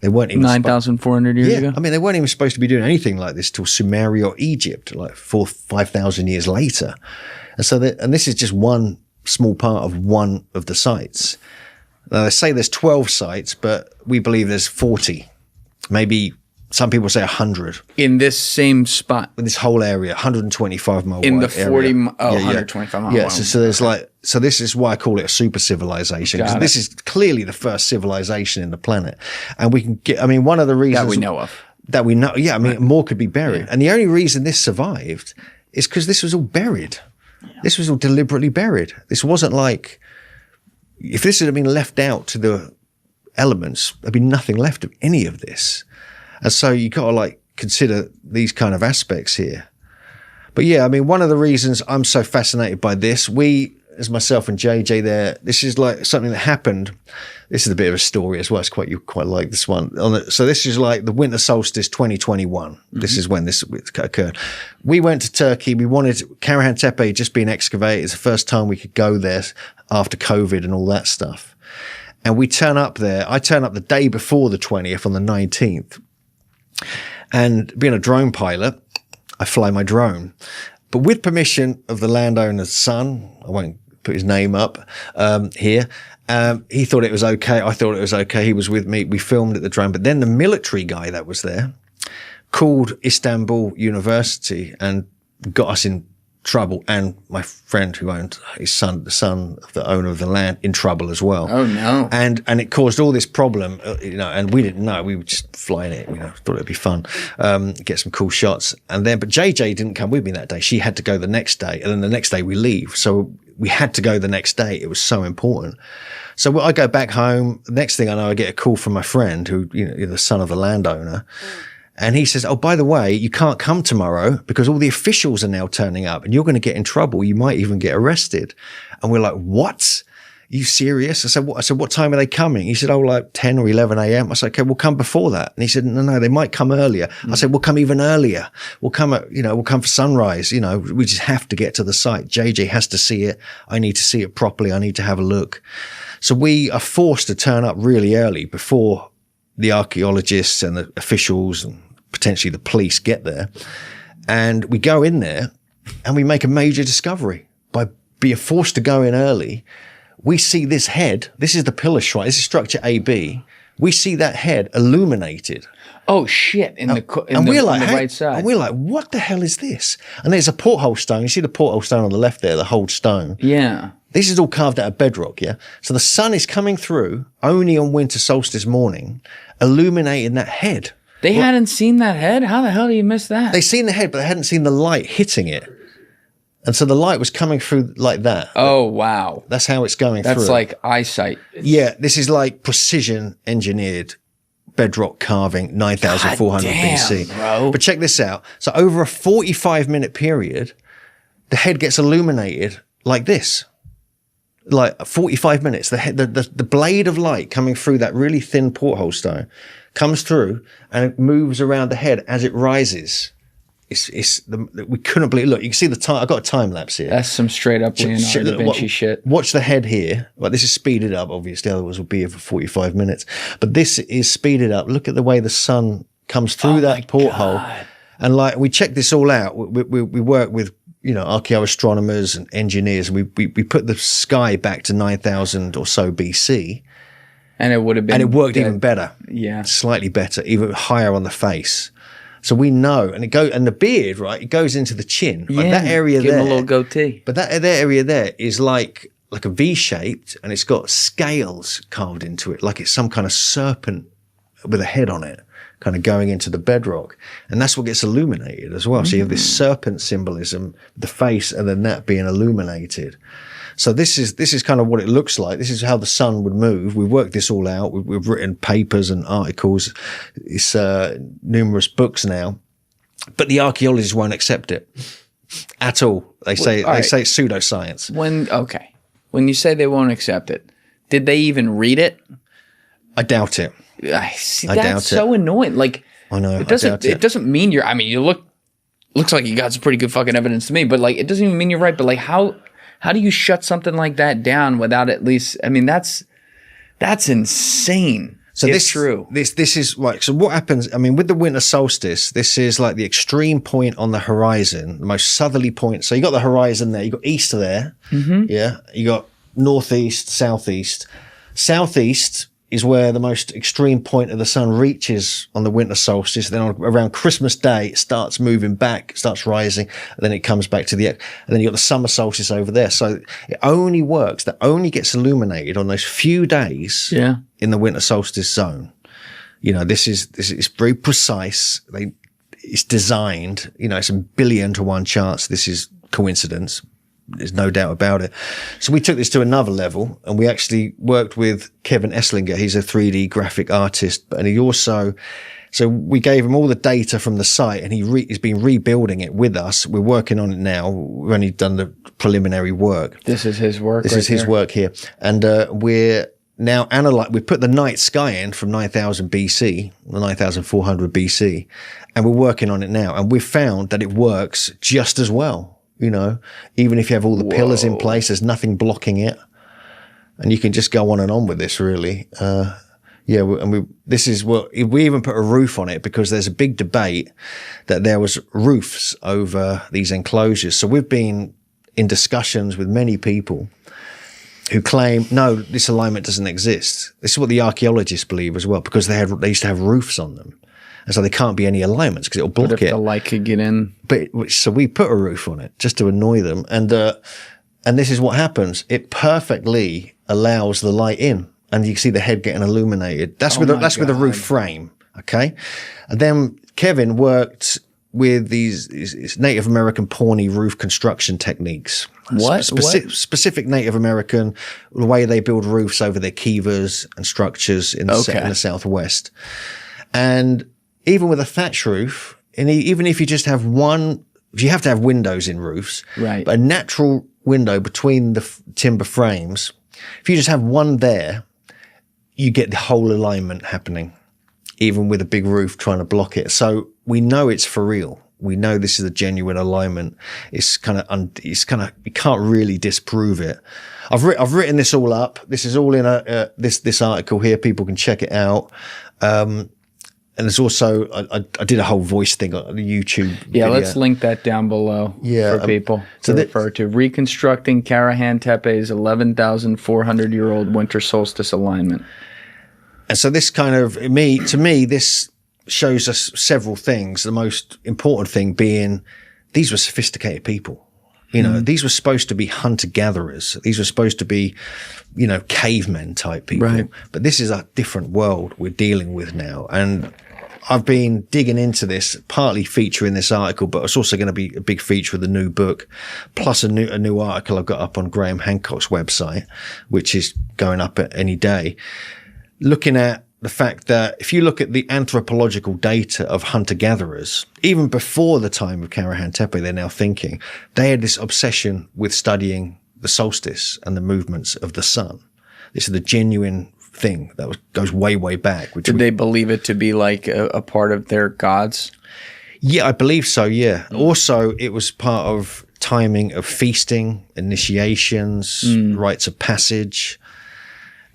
They weren't even 9,400 years ago. I mean, they weren't even supposed to be doing anything like this till Sumeria or Egypt, like 5,000 years later. And so, and this is just one small part of one of the sites. Now, they say there's 12 sites, but we believe there's 40. Maybe some people say 100. In this same spot? In this whole area, 125 mile in wide the 40 area. 125 mile Yeah, so there's so this is why I call it a super civilization, because this is clearly the first civilization in the planet. And we can get, I mean, one of the reasons that we know of. That we know, yeah, I mean, more could be buried. Yeah. And the only reason this survived is because this was all buried. Yeah. This was all deliberately buried. This wasn't like, if this had been left out to the elements, there'd be nothing left of any of this. And so you got to like consider these kind of aspects here. But yeah, I mean, one of the reasons I'm so fascinated by this, as myself and JJ there, this is like something that happened. This is a bit of a story as well. You quite like this one. So this is like the winter solstice 2021. Mm-hmm. This is when this occurred. We went to Turkey. We wanted Karahan Tepe just being excavated. It's the first time we could go there after COVID and all that stuff. And we turn up there. I turn up the day before the 20th on the 19th. And being a drone pilot, I fly my drone. But with permission of the landowner's son, I won't put his name up here, he thought it was okay. I thought it was okay. He was with me. We filmed at the drone. But then the military guy that was there called Istanbul University and got us in trouble, and my friend who owned his son, the son of the owner of the land, in trouble as well. Oh no! And it caused all this problem, and we didn't know. We were just flying it, thought it'd be fun, get some cool shots. And then, but JJ didn't come with me that day. She had to go the next day, and then the next day we leave. So we had to go the next day. It was so important. So I go back home. Next thing I know, I get a call from my friend who, the son of the landowner. And he says, oh, by the way, you can't come tomorrow because all the officials are now turning up and you're going to get in trouble. You might even get arrested. And we're like, what? Are you serious? I said, what time are they coming? He said, oh, like 10 or 11 a.m. I said, okay, we'll come before that. And he said, no, they might come earlier. I said, we'll come even earlier. We'll come we'll come for sunrise. We just have to get to the site. JJ has to see it. I need to see it properly. I need to have a look. So we are forced to turn up really early before the archaeologists and the officials and potentially the police get there. And we go in there and we make a major discovery. By being forced to go in early, we see this head. This is the pillar shrine. This is structure AB. We see that head illuminated. Oh shit! On the right side. And we're like, what the hell is this? And there's a porthole stone. You see the porthole stone on the left there, the whole stone. Yeah. This is all carved out of bedrock, yeah? So the sun is coming through only on winter solstice morning, illuminating that head. They hadn't seen that head? How the hell do you miss that? They seen the head, but they hadn't seen the light hitting it. And so the light was coming through like that. Oh, wow. That's how it's going through. That's like eyesight. Yeah, this is like precision engineered bedrock carving, 9,400 BC. Bro. But check this out. So over a 45-minute period, the head gets illuminated like this. Like 45 minutes. The blade of light coming through that really thin porthole stone comes through and it moves around the head as it rises. We couldn't believe. Look, you can see the time. I got a time lapse here. That's some straight up Leonardo da Vinci shit. Watch the head here. Well, this is speeded up. Obviously, otherwise we'll be here for 45 minutes. But this is speeded up. Look at the way the sun comes through that porthole. And like we checked this all out. We work with archaeoastronomers and engineers. We put the sky back to 9,000 or so BC. And it would have been. And it worked even better. Yeah. Slightly better, even higher on the face. So we know, and the beard, right? It goes into the chin. Yeah. Like that area Give there. him a little goatee. But that area there is like a V-shaped, and it's got scales carved into it, like it's some kind of serpent with a head on it, kind of going into the bedrock. And that's what gets illuminated as well. So you have this serpent symbolism, the face, and then that being illuminated. So this is kind of what it looks like. This is how the sun would move. We've worked this all out. We've written papers and articles. It's numerous books now, but the archaeologists won't accept it at all. They say it's pseudoscience. When you say they won't accept it, did they even read it? I doubt it. That's so annoying. Like I know. It doesn't mean you're. I mean, looks like you got some pretty good fucking evidence to me, but like it doesn't even mean you're right. But like how do you shut something like that down without at least, I mean, that's insane. So it's true. This is like, so what happens, I mean, with the winter solstice, this is like the extreme point on the horizon, the most southerly point. So you got the horizon there, you got east there. Yeah. You got northeast, southeast. Southeast is where the most extreme point of the sun reaches on the winter solstice. Then around Christmas Day, it starts moving back, it starts rising, and then it comes back to and then you got the summer solstice over there. So it only works, that only gets illuminated on those few days in the winter solstice zone. You know, this is very precise. It's designed, you know, it's a 1,000,000,000 to 1 chance. This is coincidence. There's no doubt about it. So we took this to another level, and we actually worked with Kevin Esslinger. He's a 3D graphic artist, and he also, so we gave him all the data from the site, and he's been rebuilding it with us. We're working on it now. We've only done the preliminary work. This is his work. This is his work here. And we're now we put the night sky in from 9,000 BC, 9,400 BC, and we're working on it now. And we've found that it works just as well. You know, even if you have all the pillars in place, there's nothing blocking it, and you can just go on and on with this. Really, this is what we even put a roof on it, because there's a big debate that there was roofs over these enclosures. So we've been in discussions with many people who claim, no, this alignment doesn't exist. This is what the archaeologists believe as well, because they used to have roofs on them. And so there can't be any alignments because it'll block it. The light could get in. So we put a roof on it just to annoy them. And this is what happens. It perfectly allows the light in, and you can see the head getting illuminated. That's with a roof frame. Okay. And then Kevin worked with these Native American Pawnee roof construction techniques. What? Specific Native American, the way they build roofs over their kivas and structures in the Southwest. And even with a thatch roof, and even if you just have one, you have to have windows in roofs, right? But a natural window between the timber frames, if you just have one there, you get the whole alignment happening, even with a big roof trying to block it. So we know it's for real. We know this is a genuine alignment. It's kind of, you can't really disprove it. I've written this all up. This is all in this article here. People can check it out. And there's also, I did a whole voice thing on the YouTube video. Let's link that down below for people to refer to. Reconstructing Karahan Tepe's 11,400-year-old winter solstice alignment. And so this kind of, to me, this shows us several things. The most important thing being, these were sophisticated people. You know, these were supposed to be hunter-gatherers. These were supposed to be, you know, cavemen type people. Right. But this is a different world we're dealing with now. And I've been digging into this, partly featuring this article, but it's also going to be a big feature of the new book, plus a new article I've got up on Graham Hancock's website, which is going up at any day, looking at the fact that if you look at the anthropological data of hunter-gatherers, even before the time of Karahan Tepe, they're now thinking, they had this obsession with studying the solstice and the movements of the sun. This is the genuine thing that goes way, way back. Did they believe it to be like a part of their gods? Yeah, I believe so, yeah. Also, it was part of timing of feasting, initiations, rites of passage,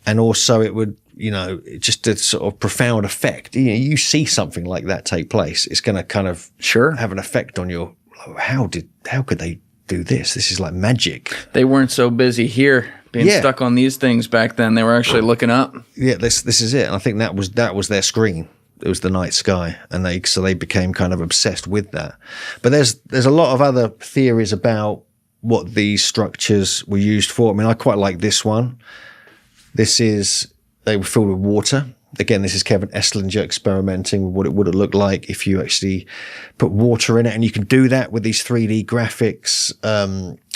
and also it would, you know, just a sort of profound effect. You know, you see something like that take place, it's going to kind of have an effect on your, how could they do this? This is like magic. They weren't so busy here being stuck on these things back then. They were actually looking up. Yeah, this is it. And I think that was their screen. It was the night sky, and they became kind of obsessed with that. But there's a lot of other theories about what these structures were used for. I mean, I quite like this one. They were filled with water. Again, this is Kevin Esslinger experimenting with what it would have looked like if you actually put water in it. And you can do that with these 3D graphics,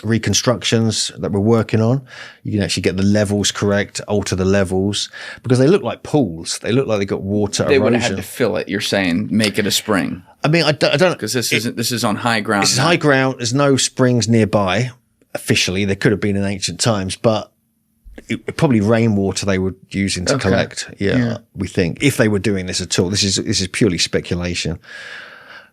reconstructions that we're working on. You can actually get the levels correct, alter the levels, because they look like pools. They look like they got water erosion. They would have had to fill it, you're saying, make it a spring. I mean, I don't, because this is on high ground. This is high ground. There's no springs nearby officially. There could have been in ancient times, but probably rainwater they were using to collect. Yeah, we think, if they were doing this at all. This is purely speculation.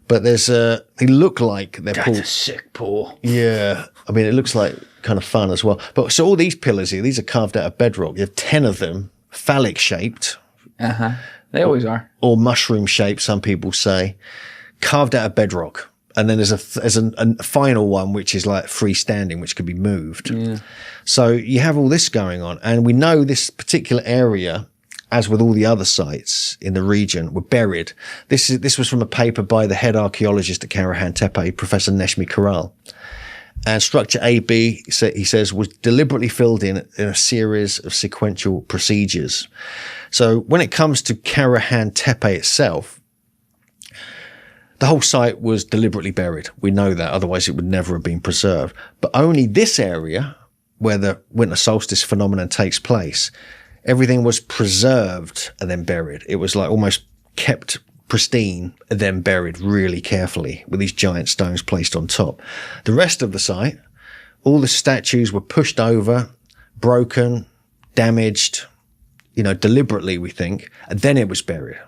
But they look like they're pools. That's a sick pool. Yeah, I mean, it looks like kind of fun as well. But so all these pillars here, these are carved out of bedrock. You have 10 of them, phallic shaped. They always are. Or mushroom shaped, some people say, carved out of bedrock. And then there's a final one, which is like freestanding, which could be moved. Yeah. So you have all this going on. And we know this particular area, as with all the other sites in the region, were buried. This was from a paper by the head archaeologist at Karahan Tepe, Professor Neshmi Karal. And structure AB, he says, was deliberately filled in a series of sequential procedures. So when it comes to Karahan Tepe itself, the whole site was deliberately buried. We know that, otherwise it would never have been preserved. But only this area, where the winter solstice phenomenon takes place, everything was preserved and then buried. It was like almost kept pristine and then buried really carefully with these giant stones placed on top. The rest of the site, all the statues were pushed over, broken, damaged, deliberately, we think, and then it was buried.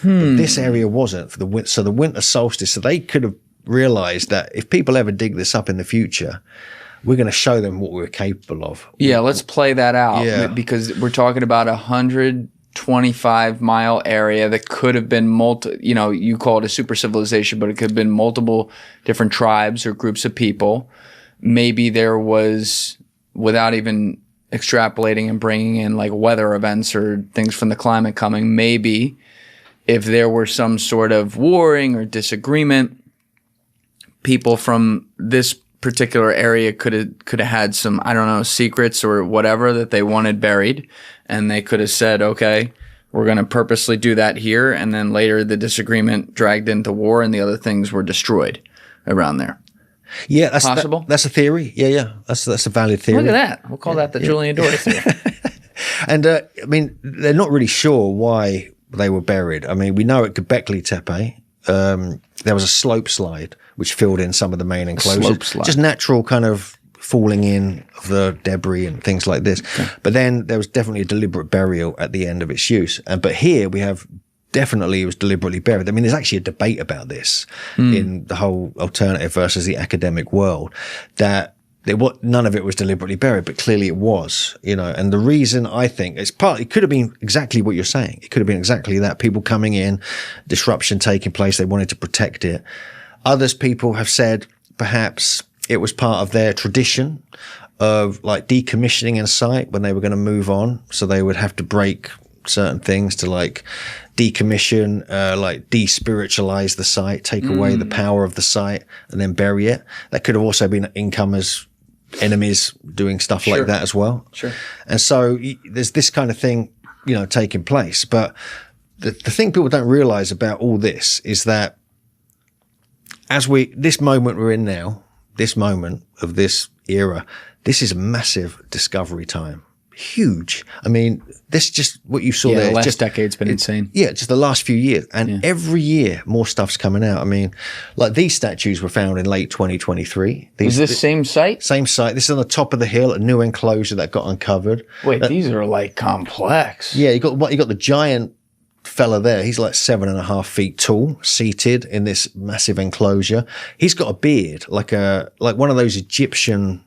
But this area wasn't for the winter solstice. So they could have realized that if people ever dig this up in the future, we're going to show them what we're capable of. Yeah, let's play that out because we're talking about 125-mile area that could have been you call it a super civilization, but it could have been multiple different tribes or groups of people. Maybe there was, without even extrapolating and bringing in like weather events or things from the climate coming, maybe if there were some sort of warring or disagreement, people from this particular area could have had some, I don't know, secrets or whatever that they wanted buried, and they could have said, okay, we're going to purposely do that here, and then later the disagreement dragged into war and the other things were destroyed around there. Yeah, that's possible. That's a theory. Yeah, that's a valid theory. Look at that. We'll call that the Julian Dorey theory. And they're not really sure why they were buried. I mean, we know at Göbekli Tepe, there was a slope slide which filled in some of the main enclosures. Just natural kind of falling in of the debris and things like this. Okay. But then there was definitely a deliberate burial at the end of its use. But here we have definitely it was deliberately buried. I mean, there's actually a debate about this in the whole alternative versus the academic world, that none of it was deliberately buried, but clearly it was, and the reason I think it could have been exactly what you're saying. It could have been exactly that. People coming in, disruption taking place. They wanted to protect it. Others people have said perhaps it was part of their tradition of like decommissioning a site when they were going to move on. So they would have to break certain things to like decommission, like despiritualize the site, take away the power of the site and then bury it. That could have also been incomers, enemies doing stuff like that as well. Sure. And so there's this kind of thing, taking place. But the thing people don't realize about all this is that this moment we're in now, this moment of this era, this is a massive discovery time. Huge. I mean, this just what you saw there. The last decade's been insane. Yeah, just the last few years. And every year more stuff's coming out. I mean, like these statues were found in late 2023. Is this same site? Same site. This is on the top of the hill, a new enclosure that got uncovered. Wait, these are like complex. Yeah, you got the giant fella there. He's like 7.5 feet tall, seated in this massive enclosure. He's got a beard, like one of those Egyptian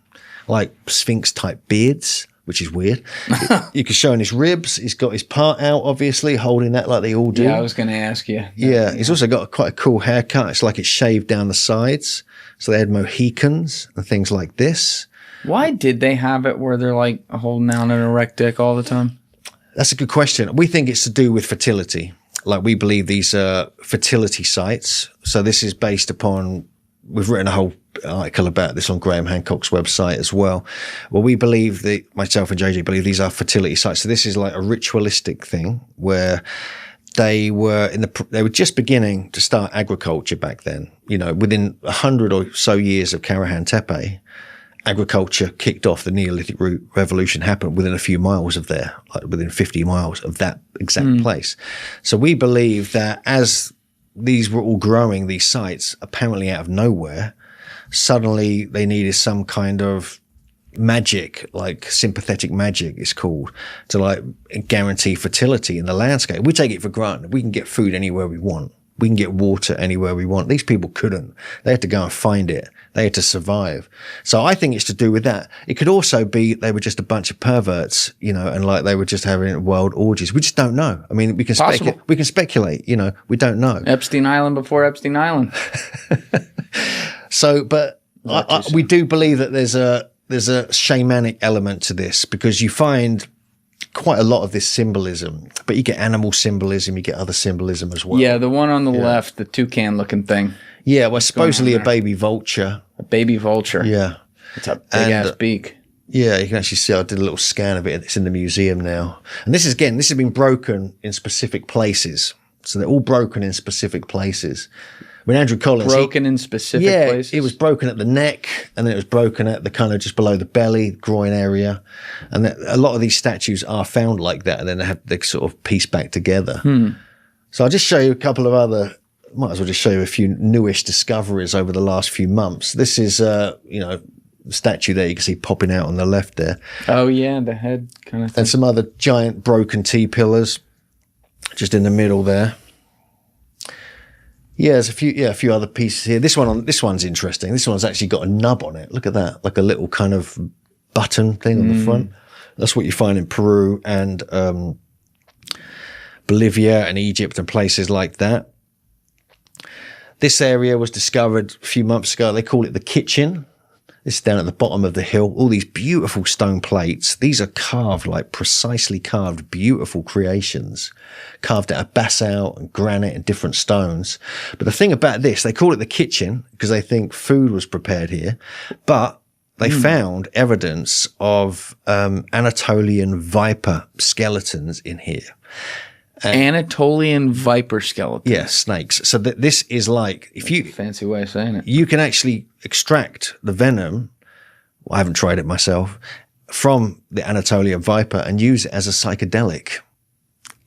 like Sphinx type beards, which is weird. You can show in his ribs. He's got his part out, obviously, holding that like they all do. Yeah, I was going to ask you. Yeah, he's also got quite a cool haircut. It's like it's shaved down the sides. So they had Mohicans and things like this. Why did they have it where they're like holding down an erect dick all the time? That's a good question. We think it's to do with fertility. Like we believe these are fertility sites. So this is based upon, we've written a whole article about this on Graham Hancock's website as well. Well, we believe myself and JJ believe these are fertility sites. So this is like a ritualistic thing where they were just beginning to start agriculture back then. Within 100 or so years of Karahan Tepe, agriculture kicked off. The Neolithic revolution happened within a few miles of there, like within 50 miles of that exact place. So we believe that as these were all growing, these sites, apparently out of nowhere, suddenly they needed some kind of magic, like sympathetic magic it's called, to like guarantee fertility in the landscape. We take it for granted. We can get food anywhere we want. we can get water anywhere we want. These people couldn't. They had to go and find it. They had to survive. So I think it's to do with that. It could also be they were just a bunch of perverts, you know, and like they were just having wild orgies. We just don't know. I mean, we can speculate, you know, we don't know. Epstein Island before Epstein Island. So, but we do believe that there's a shamanic element to this, because you find quite a lot of this symbolism, but you get animal symbolism, you get other symbolism as well. Yeah, the one on the left, the toucan looking thing. Yeah, well, supposedly a baby vulture. A baby vulture. Yeah. It's a big-ass beak. Yeah, you can actually see, I did a little scan of it. It's in the museum now. And this has been broken in specific places. So they're all broken in specific places. When Andrew Collins... Broken in specific places? Yeah, it was broken at the neck, and then it was broken at the kind of just below the belly, groin area. And a lot of these statues are found like that, and then they sort of piece back together. So I'll just show you a couple of other... Might as well just show you a few newish discoveries over the last few months. This is, you know, the statue there you can see popping out on the left there. Oh, yeah, the head kind of thing. And some other giant broken T-pillars just in the middle there. Yeah, there's a few other pieces here. This one's interesting. This one's actually got a nub on it. Look at that, like a little kind of button thing on the front. That's what you find in Peru and Bolivia and Egypt and places like that. This area was discovered a few months ago. They call it the kitchen. This is down at the bottom of the hill. All these beautiful stone plates. These are carved, like precisely carved, beautiful creations, carved out of basalt and granite and different stones. But the thing about this, they call it the kitchen because they think food was prepared here. But they found evidence of Anatolian viper skeletons in here. Anatolian viper skeleton. Yeah, snakes. So this is like, if you... Fancy way of saying it. You can actually extract the venom, well, I haven't tried it myself, from the Anatolian viper and use it as a psychedelic.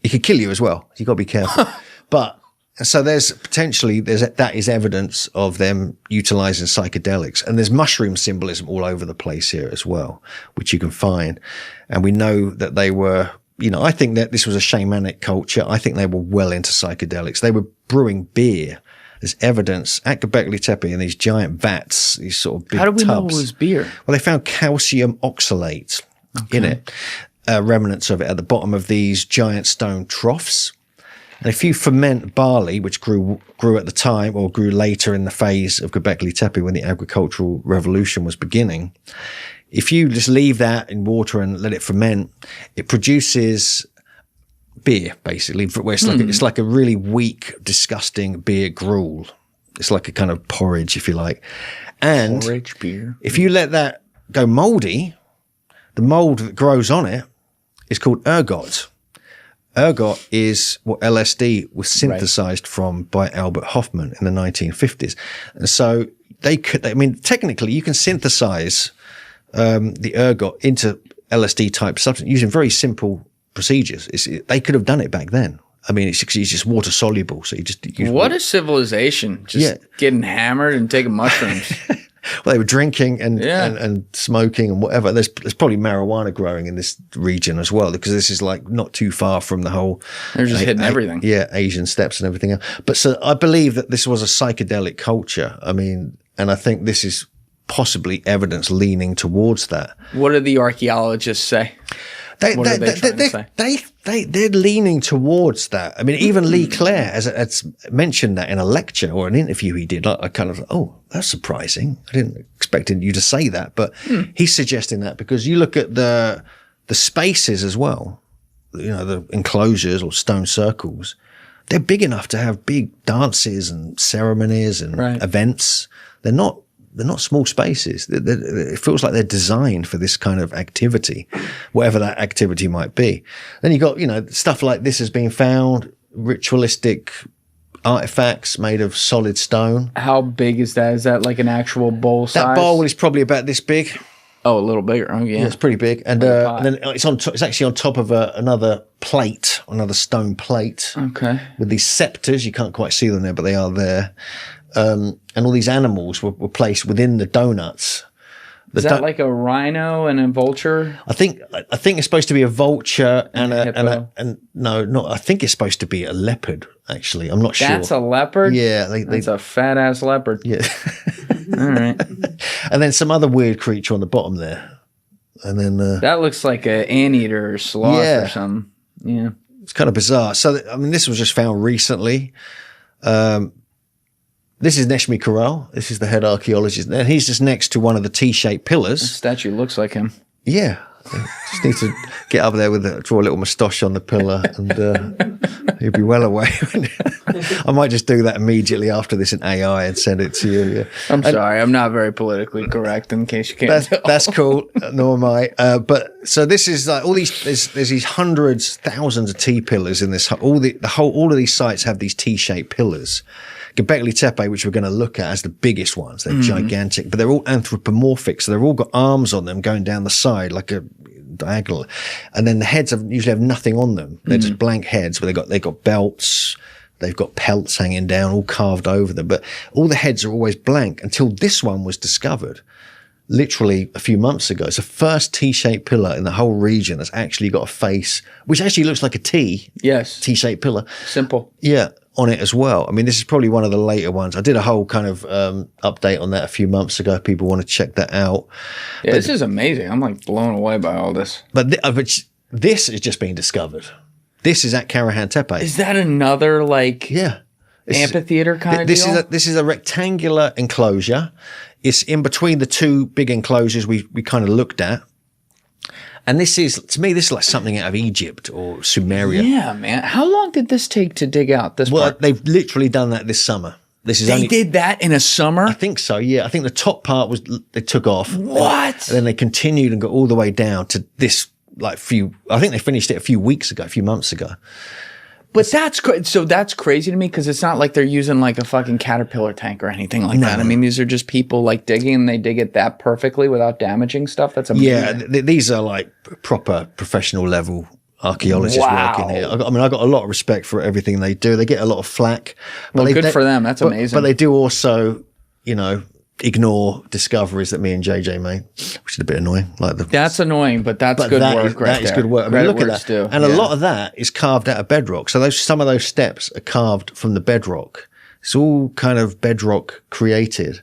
It could kill you as well. You've got to be careful. But, so that is evidence of them utilizing psychedelics. And there's mushroom symbolism all over the place here as well, which you can find. And we know that they were... You know, I think that this was a shamanic culture. I think they were well into psychedelics. They were brewing beer. There's evidence at Göbekli Tepe in these giant vats, these sort of big tubs. How do we know it was beer? Well, they found calcium oxalate in it, remnants of it at the bottom of these giant stone troughs. And if you ferment barley, which grew at the time or grew later in the phase of Göbekli Tepe when the agricultural revolution was beginning, if you just leave that in water and let it ferment, it produces beer, basically. Where it's like a really weak, disgusting beer gruel. It's like a kind of porridge, if you like. And porridge beer. If you let that go moldy, the mold that grows on it is called ergot. Ergot is what LSD was synthesized from by Albert Hofmann in the 1950s. And so technically you can synthesize the ergot into LSD type substance using very simple procedures. They could have done it back then. I mean, it's just water soluble. So you just what a civilization! Just getting hammered and taking mushrooms. Well, they were drinking and smoking and whatever. There's probably marijuana growing in this region as well, because this is like not too far from the whole. They're just hitting everything. Yeah, Asian steppes and everything else. But so I believe that this was a psychedelic culture. I mean, and I think this is possibly evidence leaning towards that. What do the archaeologists say? They're leaning towards that. I mean, even Lee Clare has mentioned that in a lecture or an interview he did. I kind of, that's surprising. I didn't expect you to say that, but he's suggesting that because you look at the spaces as well, you know, the enclosures or stone circles, they're big enough to have big dances and ceremonies and events. They're not small spaces. It feels like they're designed for this kind of activity, whatever that activity might be. Then you got, you know, stuff like this has been found, ritualistic artifacts made of solid stone. How big is that? Is that like an actual bowl size? That bowl is probably about this big. Oh, a little bigger. Oh, yeah. It's pretty big. And then it's actually on top of another plate, another stone plate. Okay. With these scepters. You can't quite see them there, but they are there. And all these animals were placed within the donuts Is that like a rhino and a vulture? I think it's supposed to be a vulture and I think it's supposed to be a leopard. Actually, I'm not sure. That's a leopard. Yeah, that's a fat ass leopard. Yeah. All right. And then some other weird creature on the bottom there, and then that looks like an anteater or sloth or something. Yeah, it's kind of bizarre. So I mean, this was just found recently. This is Neshmi Corral. This is the head archaeologist. And he's just next to one of the T-shaped pillars. The statue looks like him. Yeah. Just need to get up there draw a little moustache on the pillar, and he'll be well away. I might just do that immediately after this in AI and send it to you. Yeah. I'm sorry, I'm not very politically correct. In case you can't tell. That's cool. Nor am I. But so this is like all these. There's these hundreds, thousands of T pillars in this. All of these sites have these T-shaped pillars. Göbekli Tepe, which we're going to look at as the biggest ones, they're gigantic, but they're all anthropomorphic, so they've all got arms on them going down the side like a diagonal, and then the heads usually have nothing on them. They're just blank heads, but they've got belts, they've got pelts hanging down, all carved over them, but all the heads are always blank until this one was discovered. Literally a few months ago. It's the first T-shaped pillar in the whole region that's actually got a face, which actually looks like a T. Yes. T-shaped pillar. Simple. Yeah. On it as well. I mean, this is probably one of the later ones. I did a whole kind of update on that a few months ago. If people want to check that out. Yeah, this is amazing. I'm like blown away by all this. But this is just being discovered. This is at Karahan Tepe. Is that another like amphitheater kind of deal? This is a rectangular enclosure. It's in between the two big enclosures we kind of looked at. And this is like something out of Egypt or Sumeria. Yeah, man. How long did this take to dig out this part? They've literally done that this summer. They did that in a summer? I think so, yeah. I think the top part they took off. What? And then they continued and got all the way down to this I think they finished it a few months ago. But that's crazy to me because it's not like they're using like a fucking Caterpillar tank or anything like that. I mean, these are just people like digging and they dig it that perfectly without damaging stuff. That's amazing. Yeah, these are like proper professional level archaeologists working here. I mean, I got a lot of respect for everything they do. They get a lot of flack. Well, good for them. That's amazing. But they do also, ignore discoveries that me and JJ made, which is a bit annoying. That's annoying, but that's good work. That is good work. I mean, look at that. And a lot of that is carved out of bedrock. So some of those steps are carved from the bedrock. It's all kind of bedrock created.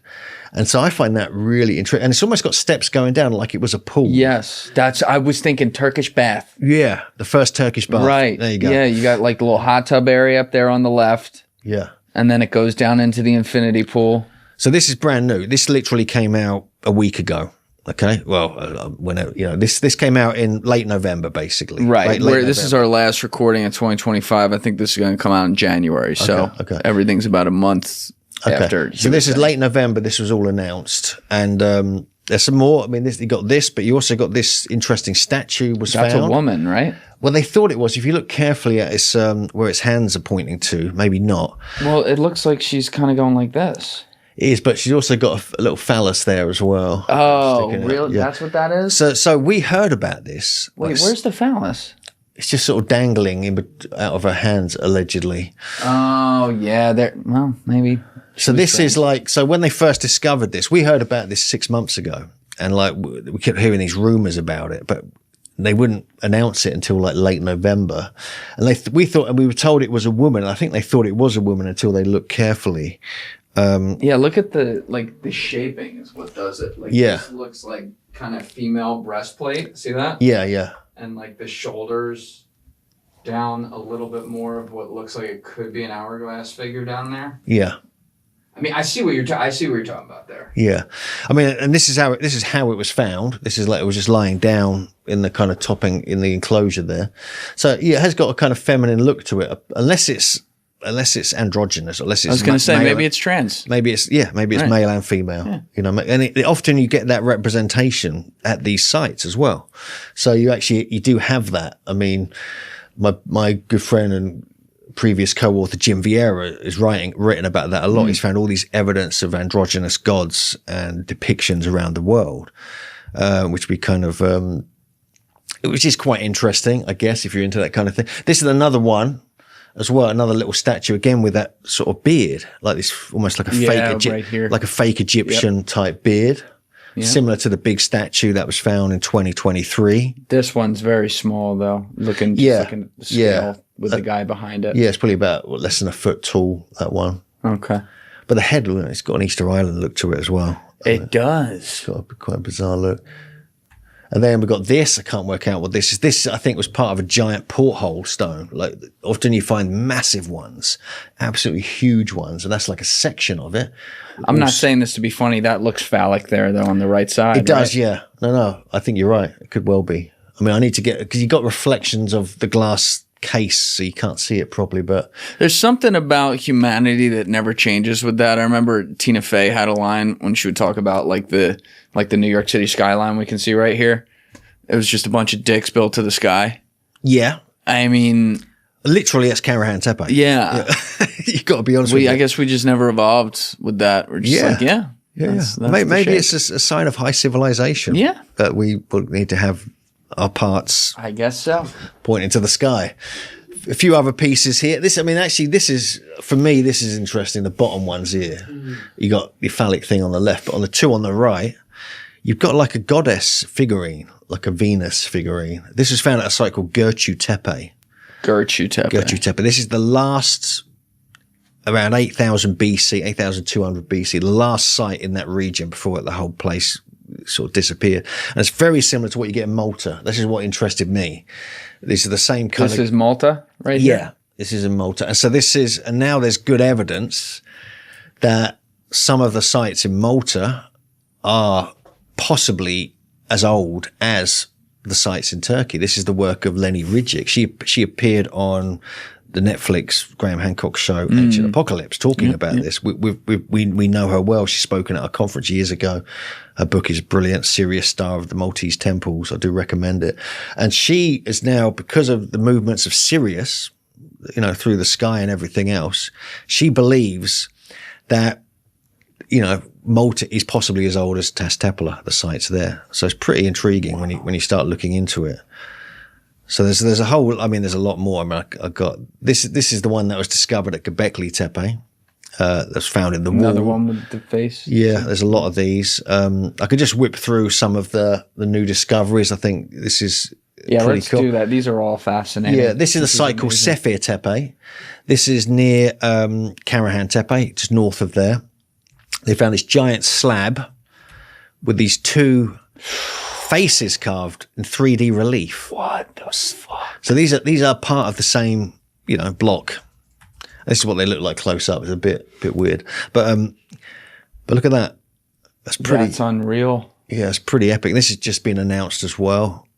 And so I find that really interesting. And it's almost got steps going down like it was a pool. Yes. I was thinking Turkish bath. Yeah. The first Turkish bath. Right. There you go. Yeah. You got like the little hot tub area up there on the left. Yeah. And then it goes down into the infinity pool. So this is brand new. This literally came out a week ago. Okay. Well, this came out in late November, basically. Right. This is our last recording in 2025. I think this is going to come out in January. So everything's about a month after. So this is late November. This was all announced. And there's some more. I mean, you got this, but you also got this interesting statue was found. That's a woman, right? Well, they thought it was. If you look carefully at its where its hands are pointing to, maybe not. Well, it looks like she's kind of going like this. It is, but she's also got a little phallus there as well. Oh, really? Yeah. That's what that is? So we heard about this. Wait, where's the phallus? It's just sort of dangling out of her hands, allegedly. Oh, yeah. Well, maybe. So this is so when they first discovered this, we heard about this 6 months ago. And we kept hearing these rumors about it, but they wouldn't announce it until like late November. And we thought, and we were told it was a woman. And I think they thought it was a woman until they looked carefully. Look at the shaping is what does it. This looks like kind of female breastplate. See that? Yeah. And like the shoulders down a little bit more of what looks like it could be an hourglass figure down there. Yeah. I mean, I see what you're talking about there. Yeah. I mean, and this is how it was found. This is like it was just lying down in the kind of topping in the enclosure there. So yeah, it has got a kind of feminine look to it, unless it's androgynous, unless it's. I was going to say maybe it's trans. Maybe it's male and female. Yeah. And often you get that representation at these sites as well. So you do have that. I mean, my good friend and previous co-author Jim Vieira is written about that a lot. He's found all these evidence of androgynous gods and depictions around the world, which we kind of which is quite interesting, I guess, if you're into that kind of thing. This is another one as well, another little statue again with that sort of beard, like this, almost like a fake, right here. like a fake Egyptian type beard. Yeah. Similar to the big statue that was found in 2023. This one's very small, though. Looking at the scale with the guy behind it. Yeah, it's probably about less than a foot tall, that one. Okay. But the head, it's got an Easter Island look to it as well. It does. It's got quite a bizarre look. And then we've got this. I can't work out what this is. This, I think, was part of a giant porthole stone. Like, often you find massive ones, absolutely huge ones, and that's like a section of it. I'm not saying this to be funny. That looks phallic there, though, on the right side. It does, yeah. No, I think you're right. It could well be. I mean, I need to get, because you got reflections of the glass case, so you can't see it properly, but there's something about humanity that never changes with that. I remember Tina Fey had a line when she would talk about like the New York City skyline we can see right here. It was just a bunch of dicks built to the sky. Yeah. I mean, literally, that's Karahan Tepe. Yeah. You got to be honest with me. I guess we just never evolved with that. We're just like, that's maybe it's a sign of high civilization. Yeah. That we will need to have our parts, I guess so, pointing to the sky. A few other pieces here. This is, for me, this is interesting. The bottom ones here. You got the phallic thing on the left, but on the two on the right, you've got like a goddess figurine, like a Venus figurine. This was found at a site called Göbekli Tepe. Göbekli Tepe. This is the last, around 8,000 BC, 8,200 BC, the last site in that region before the whole place sort of disappeared. And it's very similar to what you get in Malta. This is what interested me. These are the same kind of... This is Malta right here? Yeah, this is in Malta. And so and now there's good evidence that some of the sites in Malta are possibly as old as the sites in Turkey. This is the work of Leni Rijic. She appeared on the Netflix Graham Hancock show, Ancient Apocalypse, talking about this. We know her well. She's spoken at a conference years ago. Her book is brilliant, Sirius, Star of the Maltese Temples. I do recommend it. And she is now, because of the movements of Sirius, through the sky and everything else, she believes that, Malta is possibly as old as Tastapela, the sites there. So it's pretty intriguing when you start looking into it. So there's a whole, there's a lot more. I mean, I got, this is the one that was discovered at Göbekli Tepe. That's found in the wall. Another one with the face. Yeah, there's a lot of these. I could just whip through some of the new discoveries. I think this is pretty let's cool. do that. These are all fascinating. Yeah, this is a site called Sefer Tepe. This is near Karahan Tepe, just north of there. They found this giant slab with these two faces carved in 3D relief. What the fuck? So these are part of the same, block. This is what they look like close up. It's a bit weird, but look at that. That's pretty. That's unreal. Yeah, it's pretty epic. This has just been announced as well.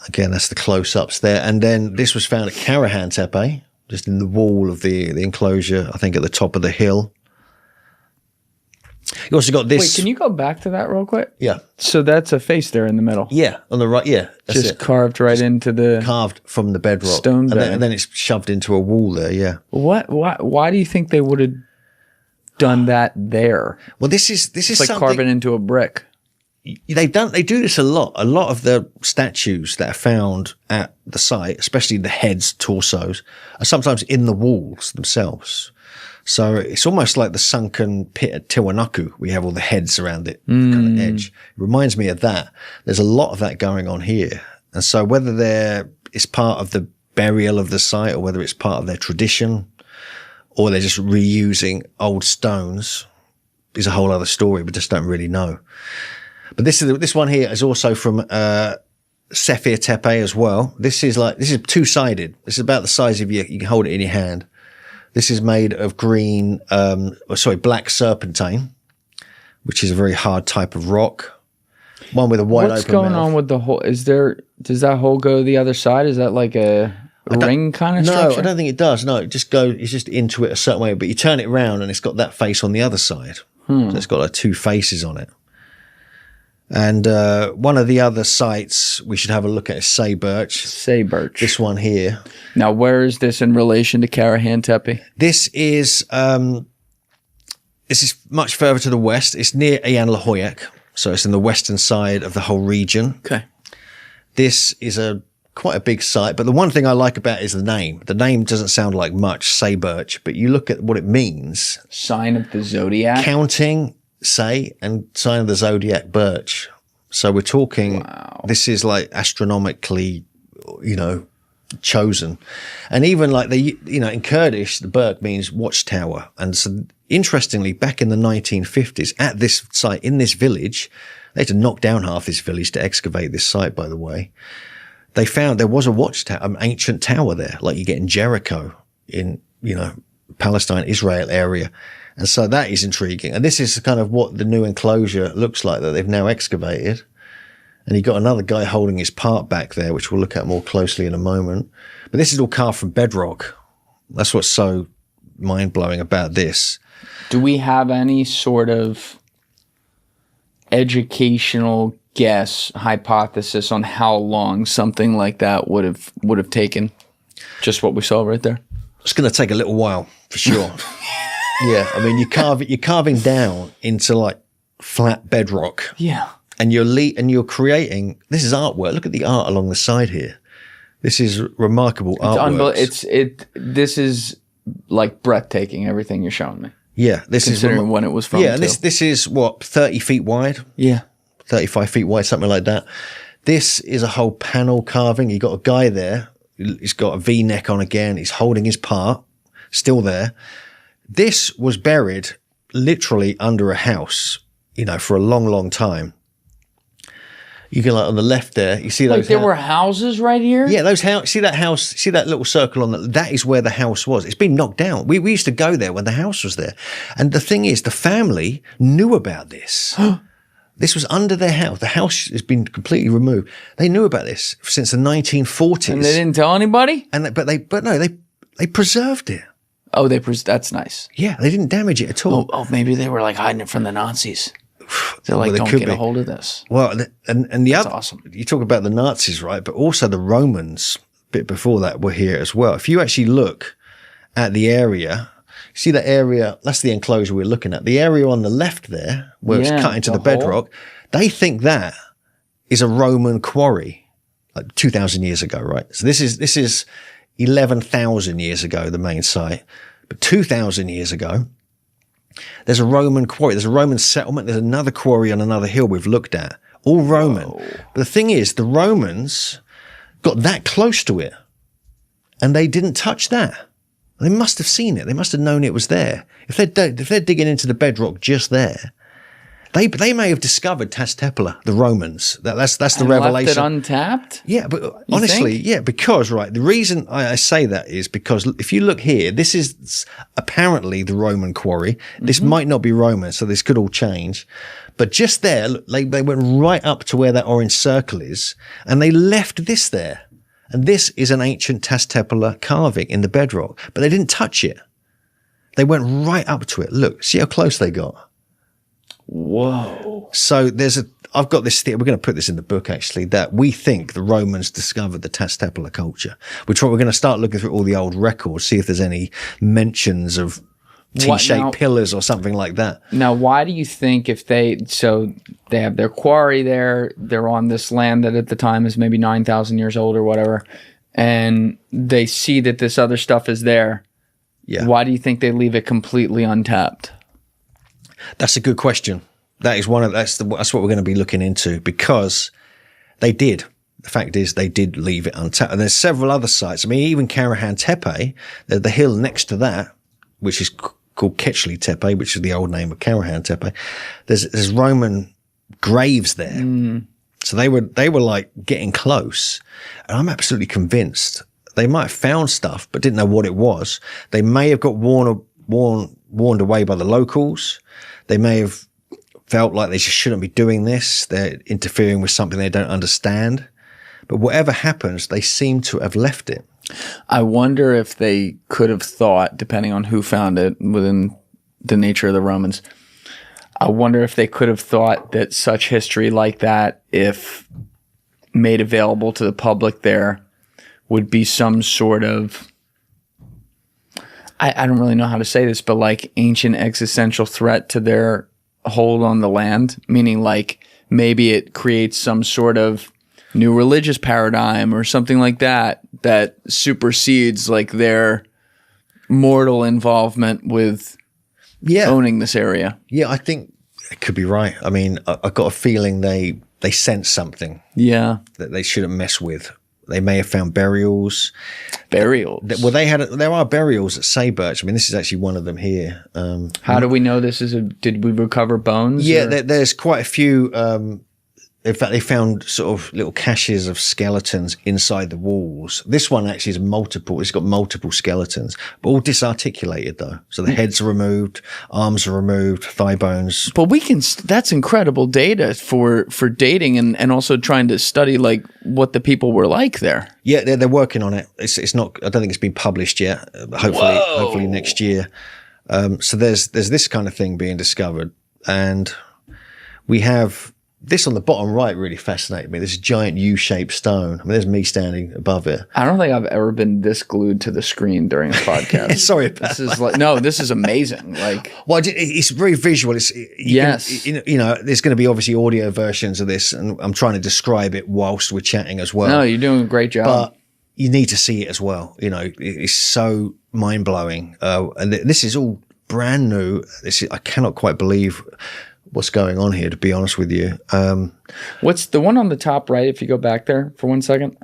Again, that's the close ups there, and then this was found at Karahan Tepe, just in the wall of the enclosure. I think at the top of the hill. You also got this. Wait, can you go back to that real quick? Yeah. So that's a face there in the middle. Yeah, on the right. Yeah, that's just it. Carved right into the carved from the bedrock, stone bed. And then it's shoved into a wall there. Yeah. What? Why do you think they would have done that there? Well, this is it's like carving into a brick. They do this a lot. A lot of the statues that are found at the site, especially the heads, torsos, are sometimes in the walls themselves. So it's almost like the sunken pit at Tiwanaku. We have all the heads around it, kind of edge. It reminds me of that. There's a lot of that going on here. And so whether it's part of the burial of the site or whether it's part of their tradition or they're just reusing old stones is a whole other story. We just don't really know. But this one here is also from Sefer Tepe as well. This is two-sided. This is about the size of you can hold it in your hand. This is made of black serpentine, which is a very hard type of rock. One with a wide open mouth. What's going on with the hole? Does that hole go the other side? Is that like a ring kind of structure? No, I don't think it does. No, it's just into it a certain way, but you turn it around and it's got that face on the other side. So it's got like two faces on it. And one of the other sites we should have a look at is Saybirch. This one here. Now, where is this in relation to Karahan Tepe? This is much further to the west. It's near Ayan Lahoyak, so it's in the western side of the whole region. Okay. This is quite a big site, but the one thing I like about it is the name. The name doesn't sound like much, Saybirch, but you look at what it means. Sign of the zodiac. Counting say, and sign of the zodiac birch. So we're talking, this is like astronomically, chosen. And even like in Kurdish, the birk means watchtower. And so interestingly, back in the 1950s, at this site, in this village, they had to knock down half this village to excavate this site, by the way. They found there was a watchtower, an ancient tower there, like you get in Jericho in, Palestine, Israel area. And so that is intriguing. And this is kind of what the new enclosure looks like that they've now excavated. And you got another guy holding his part back there, which we'll look at more closely in a moment. But this is all carved from bedrock. That's what's so mind-blowing about this. Do we have any sort of educational guess, hypothesis on how long something like that would have taken? Just what we saw right there. It's going to take a little while for sure. Yeah, I mean, you're carving down into like flat bedrock. Yeah, and you're creating. This is artwork. Look at the art along the side here. This is remarkable artwork. This is like breathtaking. Everything you're showing me. Yeah, this considering when it was from. Yeah, and this is what 30 feet wide. Yeah, 35 feet wide, something like that. This is a whole panel carving. You got a guy there. He's got a V-neck on again. He's holding his part, still there. This was buried literally under a house, for a long, long time. You can, like, on the left there, you see those. Like there were houses right here? Yeah, those houses. See that house? See that little circle on that is where the house was. It's been knocked down. We used to go there when the house was there. And the thing is, the family knew about this. This was under their house. The house has been completely removed. They knew about this since the 1940s. And they didn't tell anybody? But they preserved it. Oh, that's nice. Yeah, they didn't damage it at all. Oh, maybe they were like hiding it from the Nazis. They're like, don't get a hold of this. Well, and the other, awesome. You talk about the Nazis, right? But also the Romans, a bit before that, were here as well. If you actually look at the area, see that area, that's the enclosure we're looking at. The area on the left there, where it's cut into the bedrock, they think that is a Roman quarry, like 2,000 years ago, right? So this is 11,000 years ago, the main site. But 2,000 years ago, there's a Roman quarry. There's a Roman settlement. There's another quarry on another hill we've looked at. All Roman. Whoa. But the thing is, the Romans got that close to it, and they didn't touch that. They must have seen it. They must have known it was there. If they're digging into the bedrock just there, they may have discovered Tastepla, the Romans. That's the revelation. Left it untapped? Yeah, but honestly, yeah, because, right, the reason I say that is because if you look here, this is apparently the Roman quarry. This might not be Roman, so this could all change. But just there, they went right up to where that orange circle is, and they left this there. And this is an ancient Tastepla carving in the bedrock, but they didn't touch it. They went right up to it. Look, see how close they got. Whoa. So I've got this theory, we're going to put this in the book actually, that we think the Romans discovered the Tastepla culture. We're going to start looking through all the old records, see if there's any mentions of T-shaped pillars or something like that. Now, why do you think they have their quarry there, they're on this land that at the time is maybe 9,000 years old or whatever, and they see that this other stuff is there. Yeah. Why do you think they leave it completely untapped? That's a good question. That's what we're going to be looking into, because they did. The fact is, they did leave it untapped. And there's several other sites. I mean, even Karahan Tepe, the hill next to that, which is called Göbekli Tepe, which is the old name of Karahan Tepe. There's Roman graves there. So they were like getting close. And I'm absolutely convinced they might have found stuff, but didn't know what it was. They may have got warned away by the locals. They may have felt like they just shouldn't be doing this. They're interfering with something they don't understand. But whatever happens, they seem to have left it. I wonder if they could have thought, depending on who found it within the nature of the Romans, I wonder if they could have thought that such history like that, if made available to the public there, would be some sort of, I don't really know how to say this, but like ancient existential threat to their hold on the land, meaning like maybe it creates some sort of new religious paradigm or something like that supersedes like their mortal involvement with owning this area. Yeah, I think It could be right. I mean, I got a feeling they sense something. Yeah. That they shouldn't mess with. They may have found burials. Burials. Well, there are burials at Saybirch. I mean, this is actually one of them here. How do we know this is did we recover bones? Yeah, there's quite a few. In fact, they found sort of little caches of skeletons inside the walls. This one actually is it's got multiple skeletons, but all disarticulated though. So the heads are removed, arms are removed, thigh bones. But that's incredible data for dating and also trying to study like what the people were like there. Yeah, they're working on it. It's not, I don't think it's been published yet. Hopefully next year. So there's this kind of thing being discovered, and we have this on the bottom right really fascinated me. This giant U-shaped stone. I mean, there's me standing above it. I don't think I've ever been this glued to the screen during a podcast. Sorry about that. This is amazing. Like, well, it's very visual. Yes. There's going to be obviously audio versions of this, and I'm trying to describe it whilst we're chatting as well. No, you're doing a great job. But you need to see it as well. It's so mind blowing. And this is all brand new. I cannot quite believe what's going on here, to be honest with you. What's the one on the top right, if you go back there for 1 second?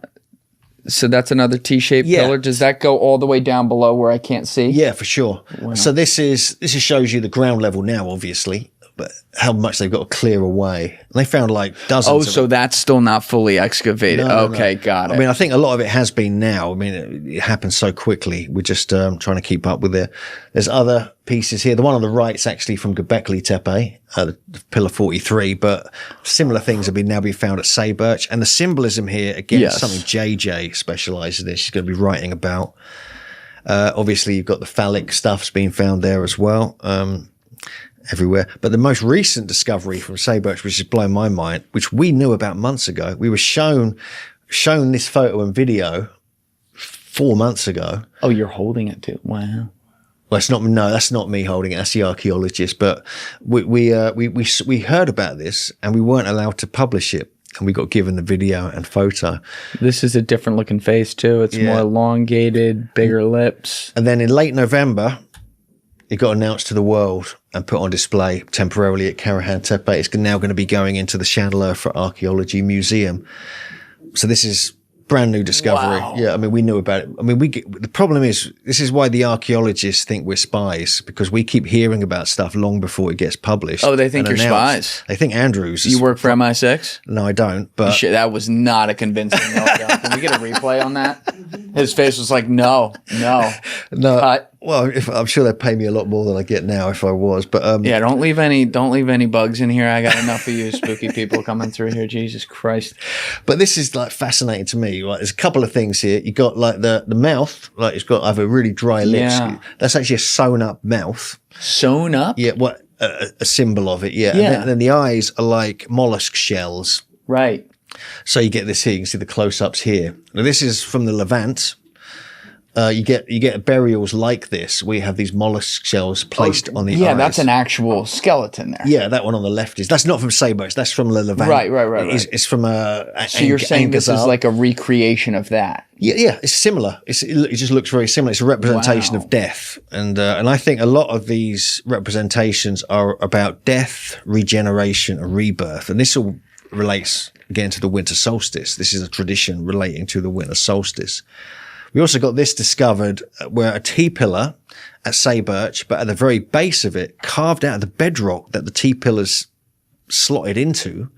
So that's another T-shaped pillar. Does that go all the way down below where I can't see? Yeah, for sure. Wow. So this shows you the ground level now, obviously, but how much they've got to clear away. And they found like dozens. Oh, so that's still not fully excavated. No, got it. I mean, I think a lot of it has been now. I mean, it happens so quickly. We're just trying to keep up with it. There's other pieces here. The one on the right is actually from Göbekli Tepe, the Pillar 43, but similar things have now been found at Saybirch. And the symbolism here, again, is something JJ specializes in. She's going to be writing about. Obviously, you've got the phallic stuff's been found there as well. Everywhere. But the most recent discovery from Saybirch, which has blown my mind, which we knew about months ago, we were shown this photo and video 4 months ago. Oh, you're holding it too. Wow. Well, that's not me holding it. That's the archaeologist. But we heard about this and we weren't allowed to publish it. And we got given the video and photo. This is a different looking face too. It's more elongated, bigger lips. And then in late November, it got announced to the world and put on display temporarily at Karahan Tepe. It's now going to be going into the Chandler for Archaeology Museum. So this is brand new discovery. Wow. Yeah, I mean, we knew about it. I mean, the problem is, this is why the archaeologists think we're spies, because we keep hearing about stuff long before it gets published. Oh, they think you're spies. They think Andrews. You work for MI6? No, I don't. But that was not a convincing no. Can we get a replay on that? His face was like, no. Cut. Well, I'm sure they'd pay me a lot more than I get now if I was. But yeah, don't leave any bugs in here. I got enough of you spooky people coming through here. Jesus Christ! But this is like fascinating to me. Like, there's a couple of things here. You got like the mouth, like it's got either really dry lips. Yeah. That's actually a sewn up mouth. Sewn up? Yeah. What a symbol of it. Yeah. Yeah. And then the eyes are like mollusk shells. Right. So you get this here. You can see the close-ups here. Now this is from the Levant. You get burials like this where you have these mollusk shells placed on the eyes. Yeah, that's an actual skeleton there. Yeah, that one on the left that's not from Saybirch, that's from the Levant. Right. It's from so you're saying this is like a recreation of that? Yeah, it's similar. It just looks very similar. It's a representation of death, and I think a lot of these representations are about death, regeneration, and rebirth, and this all relates again to the winter solstice. This is a tradition relating to the winter solstice. We also got this discovered where a T-pillar at Saybirch, but at the very base of it, carved out of the bedrock that the T-pillars slotted into,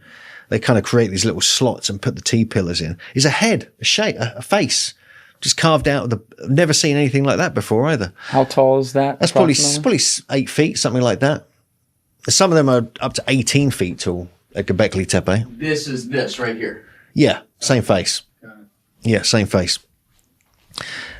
they kind of create these little slots and put the T-pillars in, is a head, a shape, a face, just carved out of the, I've never seen anything like that before either. How tall is that? That's probably 8 feet, something like that. Some of them are up to 18 feet tall at Göbekli Tepe. This is this right here. Yeah, same face. Yeah, same face.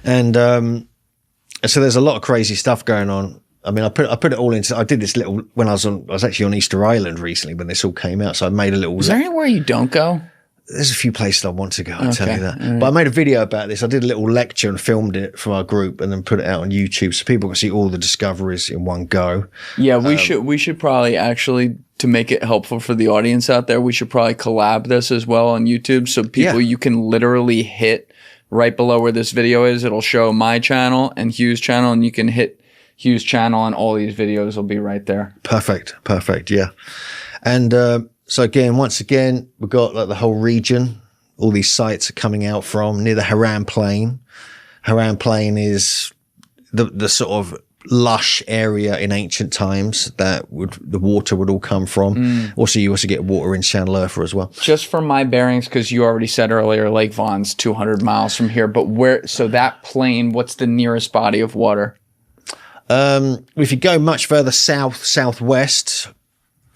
And so there's a lot of crazy stuff going on. I mean, I put it all into. I did this little when I was actually on Easter Island recently when this all came out. So I made a little. Is there anywhere you don't go? There's a few places I want to go. I'll tell you that. Right. But I made a video about this. I did a little lecture and filmed it for our group, and then put it out on YouTube so people can see all the discoveries in one go. Yeah, we should probably actually, to make it helpful for the audience out there, we should probably collab this as well on YouTube so people you can literally hit right below where this video is. It'll show my channel and Hugh's channel, and you can hit Hugh's channel, and all these videos will be right there. Perfect. Yeah. And so once again, we've got like the whole region. All these sites are coming out from near the Haran Plain. Haran Plain is the sort of lush area in ancient times that the water would all come from. Also, you also get water in Llanlurfa as well. Just from my bearings, because you already said earlier, Lake Vaughan's 200 miles from here. But so that plain, what's the nearest body of water? If you go much further southwest,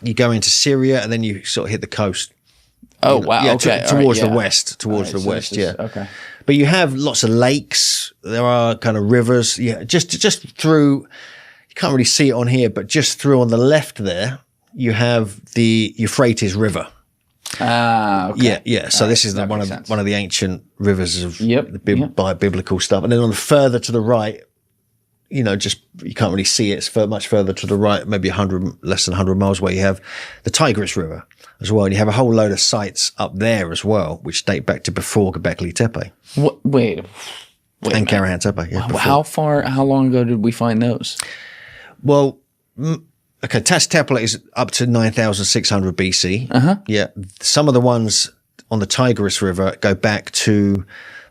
you go into Syria, and then you sort of hit the coast. Oh, wow. Yeah, okay. towards right, the west. Towards the west, yeah. Okay. But you have lots of lakes. There are kind of rivers. Yeah, just through, you can't really see it on here, but just through on the left there, you have the Euphrates River. Ah, okay. Yeah. So this is one of the ancient rivers of by biblical stuff. And then on the further to the right, you can't really see it. It's much further to the right, maybe less than 100 miles away. You have the Tigris River as well. And you have a whole load of sites up there as well, which date back to before Göbekli Tepe. Wait and Karahan Tepe. Yeah, how long ago did we find those? Well, okay, Tas Tepe is up to 9,600 BC. Yeah. Some of the ones on the Tigris River go back to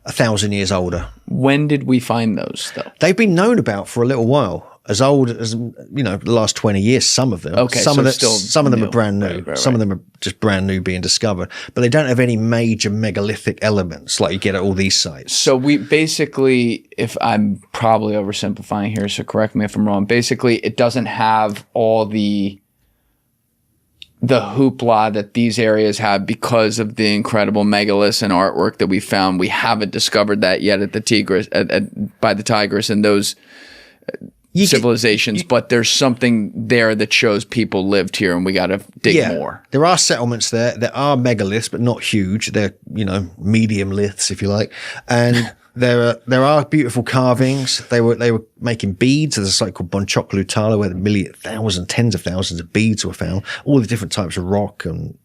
1,000 years older. When did we find those, though? They've been known about for a little while. As old as, the last 20 years, some of them. Okay, some of them new. are brand new. Right. Some of them are just brand new being discovered. But they don't have any major megalithic elements like you get at all these sites. So we basically, if I'm probably oversimplifying here, so correct me if I'm wrong, basically it doesn't have all the hoopla that these areas have because of the incredible megaliths and artwork that we found. We haven't discovered that yet at the Tigris, by the Tigris and those civilizations, but there's something there that shows people lived here, and we got to dig more. There are settlements there. There are megaliths, but not huge. They're medium liths, if you like, and there are beautiful carvings. They were making beads. There's a site called Bonchoklu Tala where tens of thousands of beads were found, all the different types of rock, and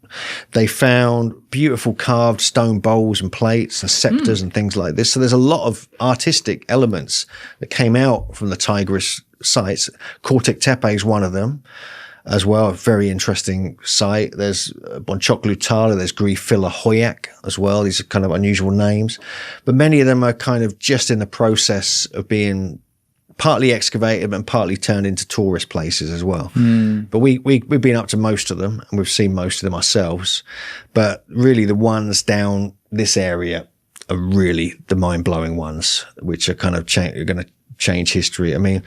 they found beautiful carved stone bowls and plates and scepters and things like this. So there's a lot of artistic elements that came out from the Tigris sites. Kortek Tepe is one of them as well. A very interesting site. There's Bonchoklu Tala, there's Grifilla Hoyak as well. These are kind of unusual names, but many of them are kind of just in the process of being partly excavated and partly turned into tourist places as well. But we've been up to most of them, and we've seen most of them ourselves. But really the ones down this area are really the mind-blowing ones, which are kind of are going to change history. I mean,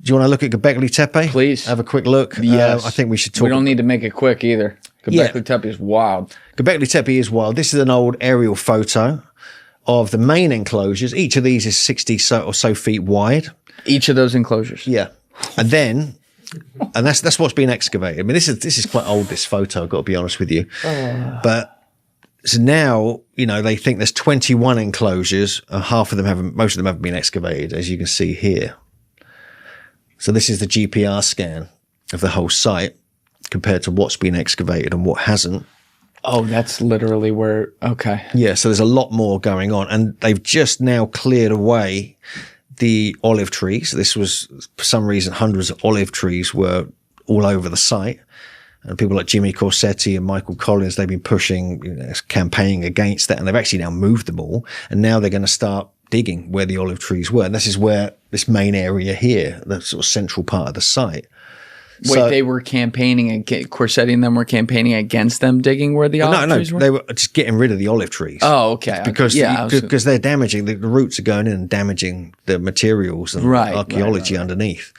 do you want to look at Göbekli Tepe? Please. Have a quick look. Yes. I think we should talk. We don't need to make it quick either. Göbekli Tepe is wild. Göbekli Tepe is wild. This is an old aerial photo of the main enclosures. Each of these is 60 or so feet wide. Each of those enclosures. Yeah. And that's what's been excavated. I mean, this is quite old, this photo, I've got to be honest with you. But so now, they think there's 21 enclosures, and most of them haven't been excavated, as you can see here. So this is the GPR scan of the whole site compared to what's been excavated and what hasn't. Oh, that's literally where, okay. Yeah, so there's a lot more going on, and they've just now cleared away the olive trees. This was, for some reason, hundreds of olive trees were all over the site. And people like Jimmy Corsetti and Michael Collins, they've been pushing, campaigning against that. And they've actually now moved them all. And now they're going to start digging where the olive trees were. And this is where this main area here, the sort of central part of the site. Wait, they were campaigning, Corsetti and them were campaigning against them digging where the olive trees were? They were just getting rid of the olive trees. Oh, okay. Because they're damaging, the roots are going in and damaging the materials and archaeology underneath.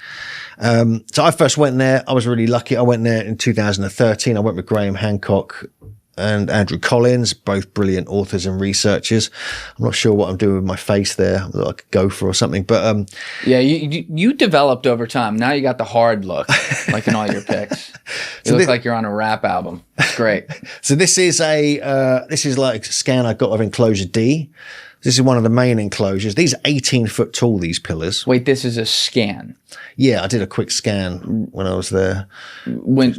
So I first went there. I was really lucky. I went there in 2013. I went with Graham Hancock and Andrew Collins, both brilliant authors and researchers. I'm not sure what I'm doing with my face there, like a gopher or something. But you developed over time. Now you got the hard look, like in all your pics. You look like you're on a rap album. It's great. So this is like a scan I got of enclosure D. This is one of the main enclosures. These are 18 foot tall, these pillars. Wait, this is a scan? Yeah, I did a quick scan when I was there.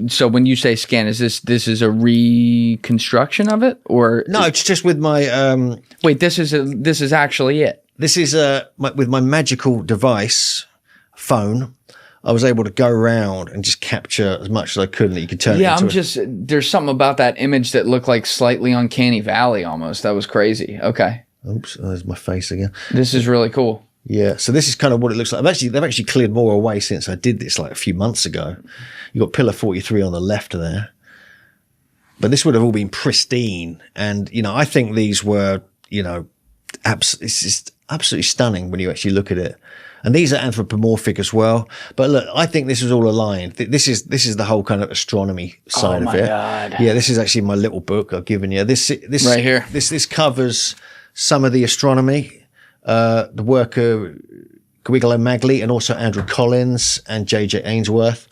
So when you say scan, is this is a reconstruction of it, or no? It's just with my. Wait, this is actually it. This is with my magical device. phone, I was able to go around and just capture as much as I could, and that you could turn it into there's something about that image that looked like slightly uncanny valley almost. That was crazy. Okay. Oops, there's my face again. This is really cool. Yeah, so this is kind of what it looks like. They've actually cleared more away since I did this like a few months ago. You've got Pillar 43 on the left there. But this would have all been pristine. And, you know, I think these were, you know, it's just absolutely stunning when you actually look at it. And these are anthropomorphic as well. But look, I think this is all aligned. This is the whole kind of astronomy side of it. Oh my God. Yeah, this is actually my little book I've given you. This right here. This covers some of the astronomy, the work of Guigolo Magli and also Andrew Collins and J.J. Ainsworth,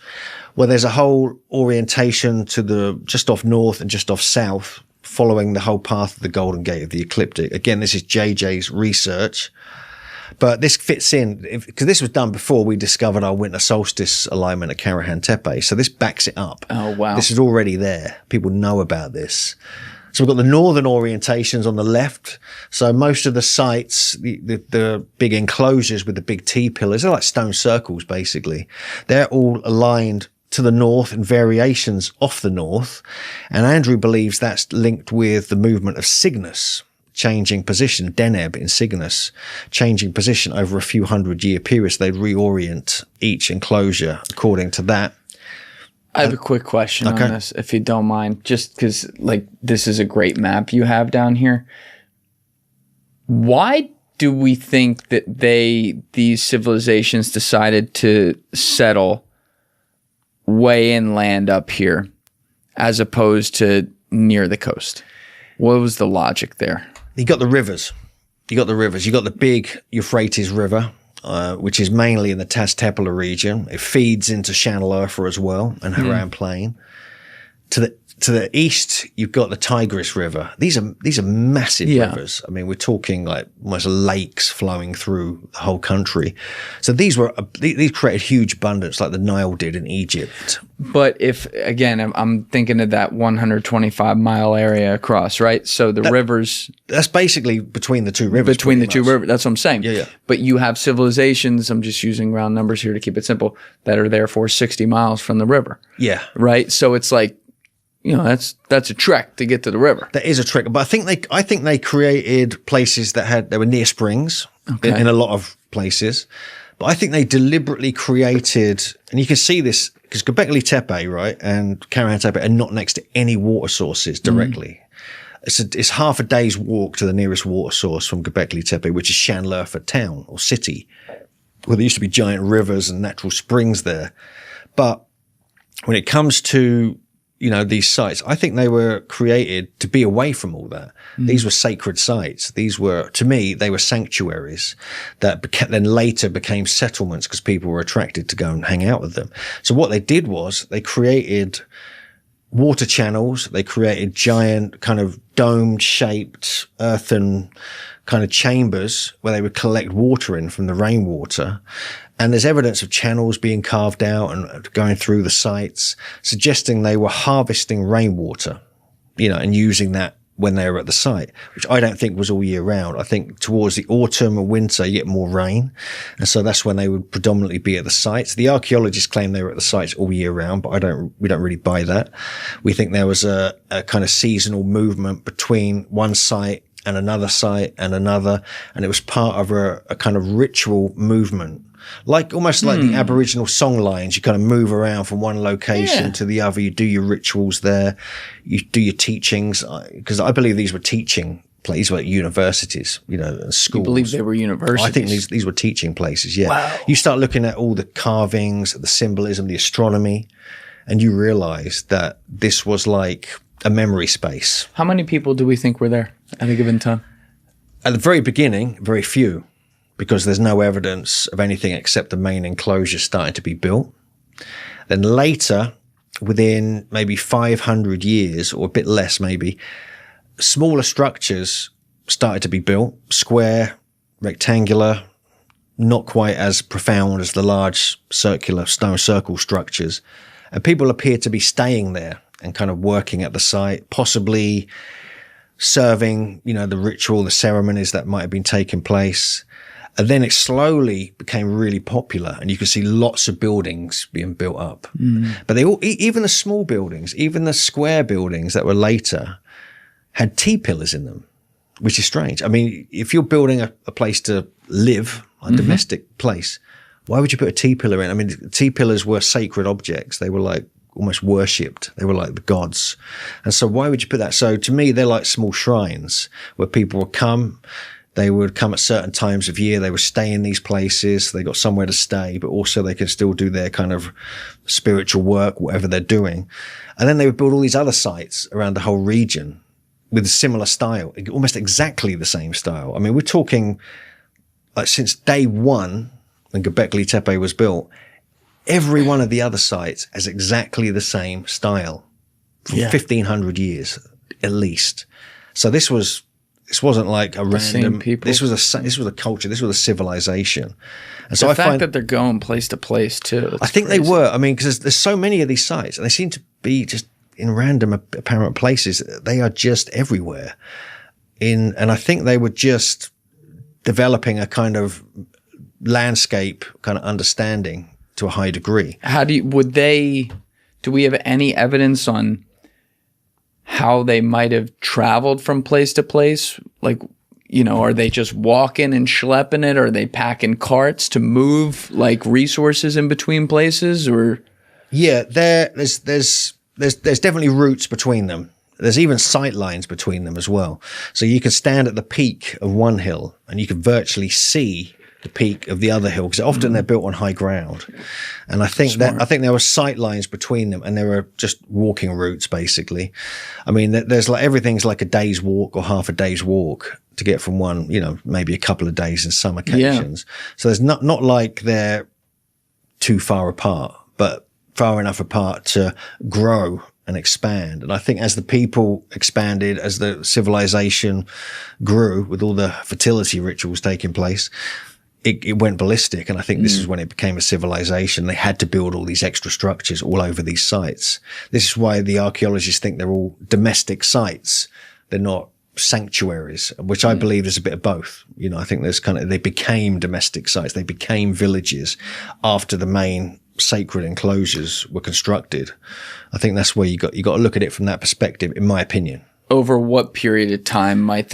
where there's a whole orientation to the just off north and just off south, following the whole path of the Golden Gate of the ecliptic. Again, this is JJ's research. But this fits in, because this was done before we discovered our winter solstice alignment at Karahan Tepe. So this backs it up. Oh, wow. This is already there. People know about this. So we've got the northern orientations on the left. So most of the sites, the big enclosures with the big T-pillars, they're like stone circles, basically. They're all aligned to the north and variations off the north. And Andrew believes that's linked with the movement of Cygnus, changing position, Deneb in Cygnus, changing position over a few 100-year periods. They'd reorient each enclosure according to that. I have a quick question on this, if you don't mind, just because like this is a great map you have down here. Why do we think that these civilizations decided to settle way inland up here as opposed to near the coast? What was the logic there? You got the rivers. You got the big Euphrates River, which is mainly in the Tas-Tepala region. It feeds into Channel Urfa as well and Haran Plain. To the east, you've got the Tigris River. These are massive rivers. I mean, we're talking like almost lakes flowing through the whole country. So these created huge abundance, like the Nile did in Egypt. But if again, I'm thinking of that 125-mile area across, right? So the rivers. That's basically between the two rivers. Between the two rivers. That's what I'm saying. Yeah. But you have civilizations. I'm just using round numbers here to keep it simple, that are therefore 60 miles from the river. Yeah. Right. So it's like, you know, that's a trek to get to the river. That is a trek, but I think they created places they were near springs in a lot of places. But I think they deliberately created, and you can see this because Göbekli Tepe, right, and Karahan Tepe are not next to any water sources directly. It's half a day's walk to the nearest water source from Göbekli Tepe, which is Şanlıurfa town or city, where there used to be giant rivers and natural springs there. But when it comes to, you know, these sites, I think they were created to be away from all that. These were sacred sites. These were, to me, they were sanctuaries that then later became settlements because people were attracted to go and hang out with them. So what they did was they created water channels. They created giant kind of domed shaped earthen kind of chambers where they would collect water in from the rainwater. And there's evidence of channels being carved out and going through the sites, suggesting they were harvesting rainwater, you know, and using that when they were at the site, which I don't think was all year round. I think towards the autumn and winter, you get more rain. And so that's when they would predominantly be at the sites. The archaeologists claim they were at the sites all year round, but we don't really buy that. We think there was a kind of seasonal movement between one site and another site and another. And it was part of a kind of ritual movement. Like almost like the Aboriginal song lines, you kind of move around from one location to the other. You do your rituals there, you do your teachings. Because I believe these were teaching places, like universities, you know, schools. You believe they were universities? I think these were teaching places. Yeah. Wow. You start looking at all the carvings, the symbolism, the astronomy, and you realize that this was like a memory space. How many people do we think were there at a given time? At the very beginning, very few, because there's no evidence of anything except the main enclosure starting to be built. Then later, within maybe 500 years or a bit less maybe, smaller structures started to be built, square, rectangular, not quite as profound as the large circular stone circle structures. And people appear to be staying there and kind of working at the site, possibly serving, you know, the ritual, the ceremonies that might have been taking place. And then it slowly became really popular, and you could see lots of buildings being built up. But they all, even the small buildings, even the square buildings that were later, had T-pillars in them, which is strange. I mean, if you're building a place to live, a domestic place, why would you put a T-pillar in? I mean, T-pillars were sacred objects. They were like almost worshipped. They were like the gods. And so why would you put that? So to me, they're like small shrines where people would come. They would come at certain times of year. They would stay in these places. They got somewhere to stay, but also they could still do their kind of spiritual work, whatever they're doing. And then they would build all these other sites around the whole region with a similar style, almost exactly the same style. I mean, we're talking like since day one when Göbekli Tepe was built, every one of the other sites has exactly the same style for 1,500 years at least. So this wasn't like a random people. This was a culture. This was a civilization. And so the I fact find that they're going place to place too. I think they were. I mean, because there's so many of these sites, and they seem to be just in random apparent places. They are just everywhere. And I think they were just developing a kind of landscape kind of understanding to a high degree. Do we have any evidence on how they might have traveled from place to place? Like, you know, are they just walking and schlepping it? Or are they packing carts to move like resources in between places? Or yeah, there's definitely routes between them. There's even sight lines between them as well. So you could stand at the peak of one hill and you could virtually see the peak of the other hill, because often they're built on high ground. And I think there were sight lines between them, and there were just walking routes basically. I mean, there's like everything's like a day's walk or half a day's walk to get from one, you know, maybe a couple of days in some occasions. Yeah. So there's not like they're too far apart, but far enough apart to grow and expand. And I think as the people expanded, as the civilization grew with all the fertility rituals taking place, it went ballistic. And I think this is when it became a civilization. They had to build all these extra structures all over these sites. This is why the archaeologists think they're all domestic sites. They're not sanctuaries, which I believe is a bit of both. You know, I think they became domestic sites. They became villages after the main sacred enclosures were constructed. I think that's where you got to look at it from that perspective, in my opinion. Over what period of time might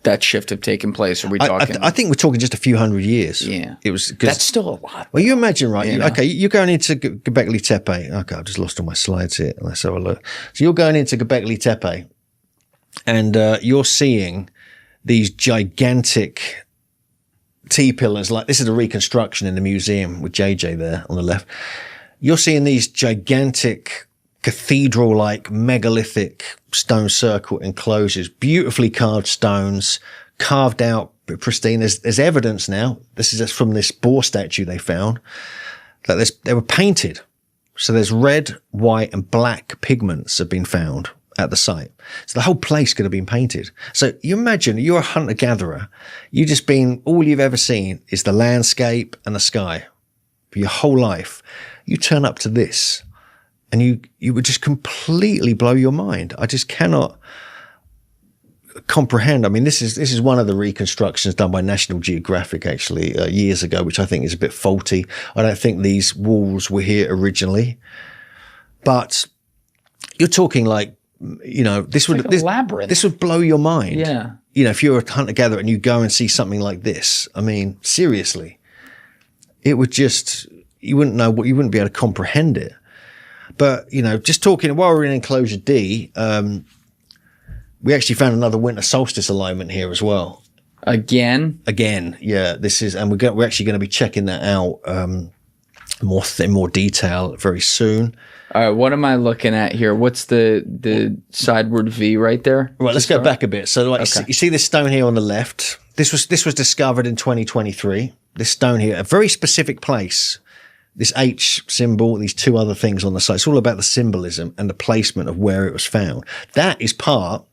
that shift have taken place? Are we talking? I think we're talking just a few hundred years. Yeah. That's still a lot. Well, you imagine, right? You're going into Göbekli Tepe. Okay, I've just lost all my slides here. Let's have a look. So you're going into Göbekli Tepe and you're seeing these gigantic T-pillars. Like, this is a reconstruction in the museum with JJ there on the left. You're seeing these gigantic cathedral-like megalithic stone circle enclosures, beautifully carved stones, carved out, pristine. There's evidence now. This is just from this boar statue they found that they were painted. So there's red, white, and black pigments have been found at the site. So the whole place could have been painted. So you imagine you're a hunter-gatherer. All you've ever seen is the landscape and the sky for your whole life. You turn up to this, and you would just completely blow your mind. I just cannot comprehend. I mean, this is one of the reconstructions done by National Geographic actually years ago, which I think is a bit faulty. I don't think these walls were here originally, but you're talking like, you know, this would blow your mind. Yeah. You know, if you're a hunter-gatherer and you go and see something like this, I mean, seriously, it would just, you wouldn't be able to comprehend it. But, you know, just talking, while we're in enclosure D, we actually found another winter solstice alignment here as well. Again, yeah. We're actually going to be checking that out in more detail very soon. All right, what am I looking at here? What's the sideward V right there? Right, let's go back a bit. So, you see this stone here on the left. This was discovered in 2023. This stone here, a very specific place. This H symbol, these two other things on the side. It's all about the symbolism and the placement of where it was found. That is part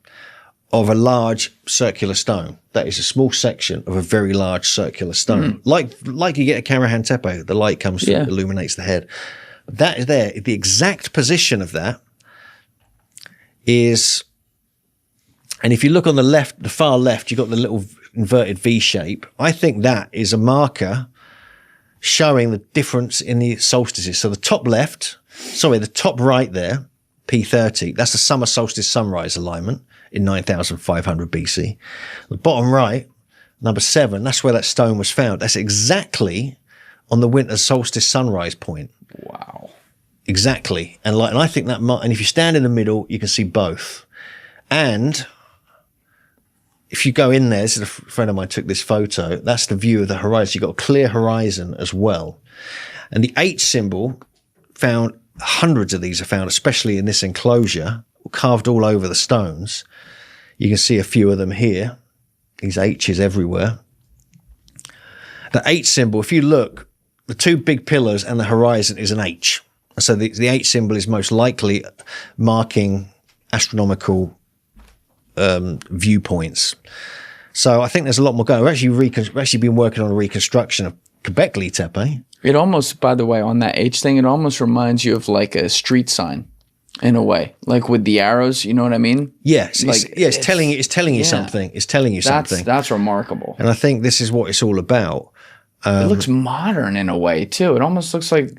of a large circular stone. That is a small section of a very large circular stone. Like you get at Karahan Tepe, the light comes through, illuminates the head. That is there. The exact position of that is, and if you look on the left, the far left, you've got the little inverted V shape, I think that is a marker showing the difference in the solstices. So the top right there, P30, that's the summer solstice sunrise alignment in 9,500 BC. The bottom right, number 7, that's where that stone was found. That's exactly on the winter solstice sunrise point. Wow. Exactly. And I think that, and if you stand in the middle, you can see both. And if you go in there, this is a friend of mine took this photo, that's the view of the horizon. You've got a clear horizon as well. And the H symbol, found, hundreds of these are found, especially in this enclosure, carved all over the stones. You can see a few of them here. These H's everywhere. The H symbol, if you look, the 2 big pillars and the horizon is an H. So the H symbol is most likely marking astronomical viewpoints. So I think there's a lot more going. We've actually been working on a reconstruction of Göbekli Tepe. It almost, by the way, on that H thing, it almost reminds you of like a street sign in a way, like with the arrows. You know what I mean? Yes, it's telling you something. It's telling you something. That's remarkable. And I think this is what it's all about. It looks modern in a way too. It almost looks like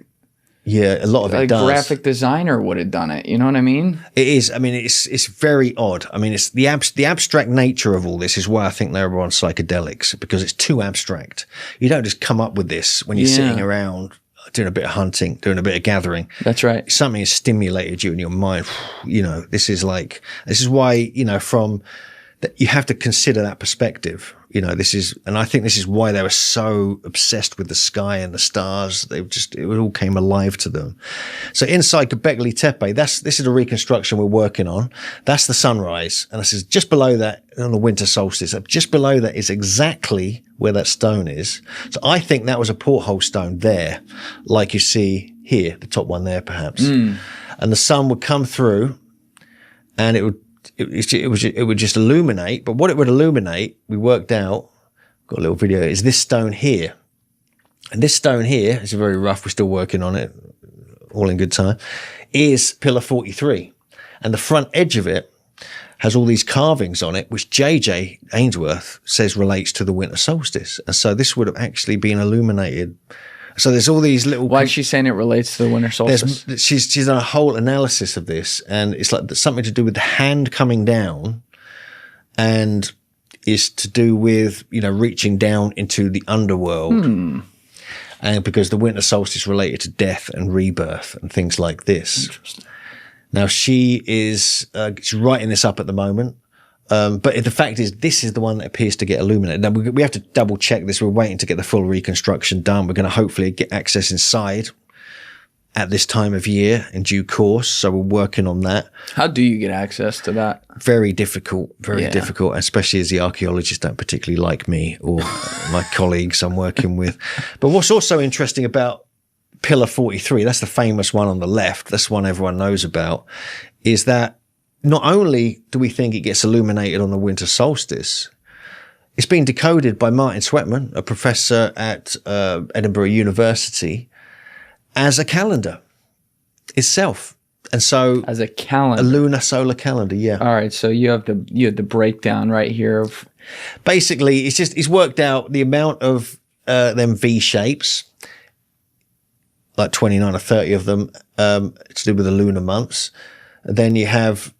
a lot of it does. A graphic designer would have done it. You know what I mean? It is. I mean, it's very odd. I mean, it's the abstract nature of all this is why I think they were on psychedelics, because it's too abstract. You don't just come up with this when you're sitting around doing a bit of hunting, doing a bit of gathering. That's right. Something has stimulated you in your mind. You know, this is why, you know, you have to consider that perspective. You know, and I think this is why they were so obsessed with the sky and the stars. It all came alive to them. So inside Göbekli Tepe, this is the reconstruction we're working on. That's the sunrise. And this is just below that on the winter solstice. Just below that is exactly where that stone is. So I think that was a porthole stone there, like you see here, the top one there perhaps. And the sun would come through and it would just illuminate. But what it would illuminate, we worked out, got a little video, is this stone here. And this stone here, it's very rough, we're still working on it, all in good time, is pillar 43. And the front edge of it has all these carvings on it, which J.J. Ainsworth says relates to the winter solstice. And so this would have actually been illuminated. So there's all these little... Why is she saying it relates to the winter solstice? She's done a whole analysis of this, and it's like something to do with the hand coming down, and is to do with, you know, reaching down into the underworld. And because the winter solstice related to death and rebirth and things like this. Interesting. Now she's writing this up at the moment. But the fact is, this is the one that appears to get illuminated. Now, we have to double check this. We're waiting to get the full reconstruction done. We're going to hopefully get access inside at this time of year in due course. So we're working on that. How do you get access to that? Very difficult, difficult, especially as the archaeologists don't particularly like me or my colleagues I'm working with. But what's also interesting about Pillar 43, that's the famous one on the left, that's one everyone knows about, is that not only do we think it gets illuminated on the winter solstice, it's been decoded by Martin Sweatman, a professor at Edinburgh University, as a calendar itself. And so as a calendar, a lunar solar calendar, yeah. All right, so you have the breakdown right here of basically it's worked out the amount of them V shapes, like 29 or 30 of them, to do with the lunar months. Then you add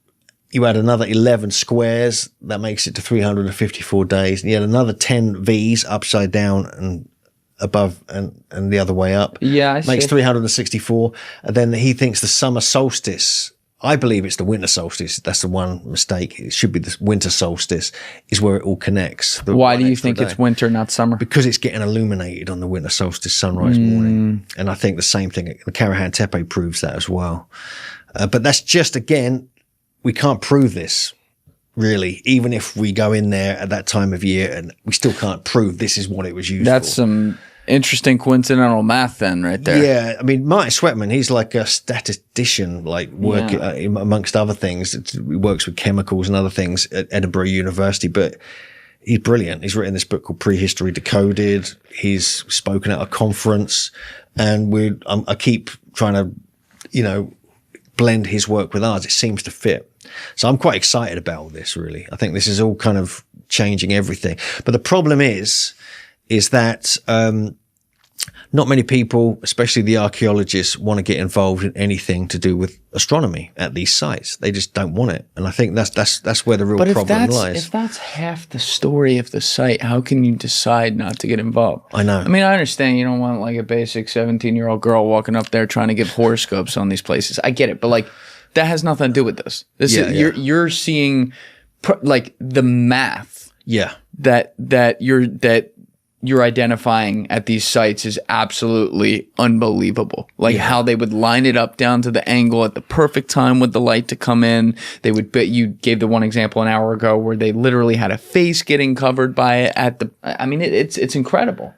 another 11 squares, that makes it to 354 days. And you add another 10 V's upside down and above and the other way up. Yeah, I see. Makes 364. And then he thinks the summer solstice, I believe it's the winter solstice. That's the one mistake. It should be the winter solstice is where it all connects. Why do you think it's winter, not summer? Because it's getting illuminated on the winter solstice sunrise morning. And I think the same thing, the Karahan Tepe proves that as well. But that's just, again, we can't prove this, really, even if we go in there at that time of year, and we still can't prove this is what it was used for. That's some interesting coincidental math then right there. Yeah, I mean, Martin Sweatman, he's like a statistician, like working amongst other things. He works with chemicals and other things at Edinburgh University, but he's brilliant. He's written this book called Prehistory Decoded. He's spoken at a conference, and I keep trying to, you know, blend his work with ours. It seems to fit. So I'm quite excited about all this, really. I think this is all kind of changing everything. But the problem is that not many people, especially the archaeologists, want to get involved in anything to do with astronomy at these sites. They just don't want it. And I think that's where the real problem lies. If that's half the story of the site, how can you decide not to get involved? I know. I mean, I understand you don't want like a basic 17-year-old girl walking up there trying to give horoscopes on these places. I get it. But like, that has nothing to do with this. You're seeing like the math. Yeah. That you're identifying at these sites is absolutely unbelievable. Like how they would line it up down to the angle at the perfect time with the light to come in. They would bet you gave the one example an hour ago where they literally had a face getting covered by it at the, I mean, it's incredible.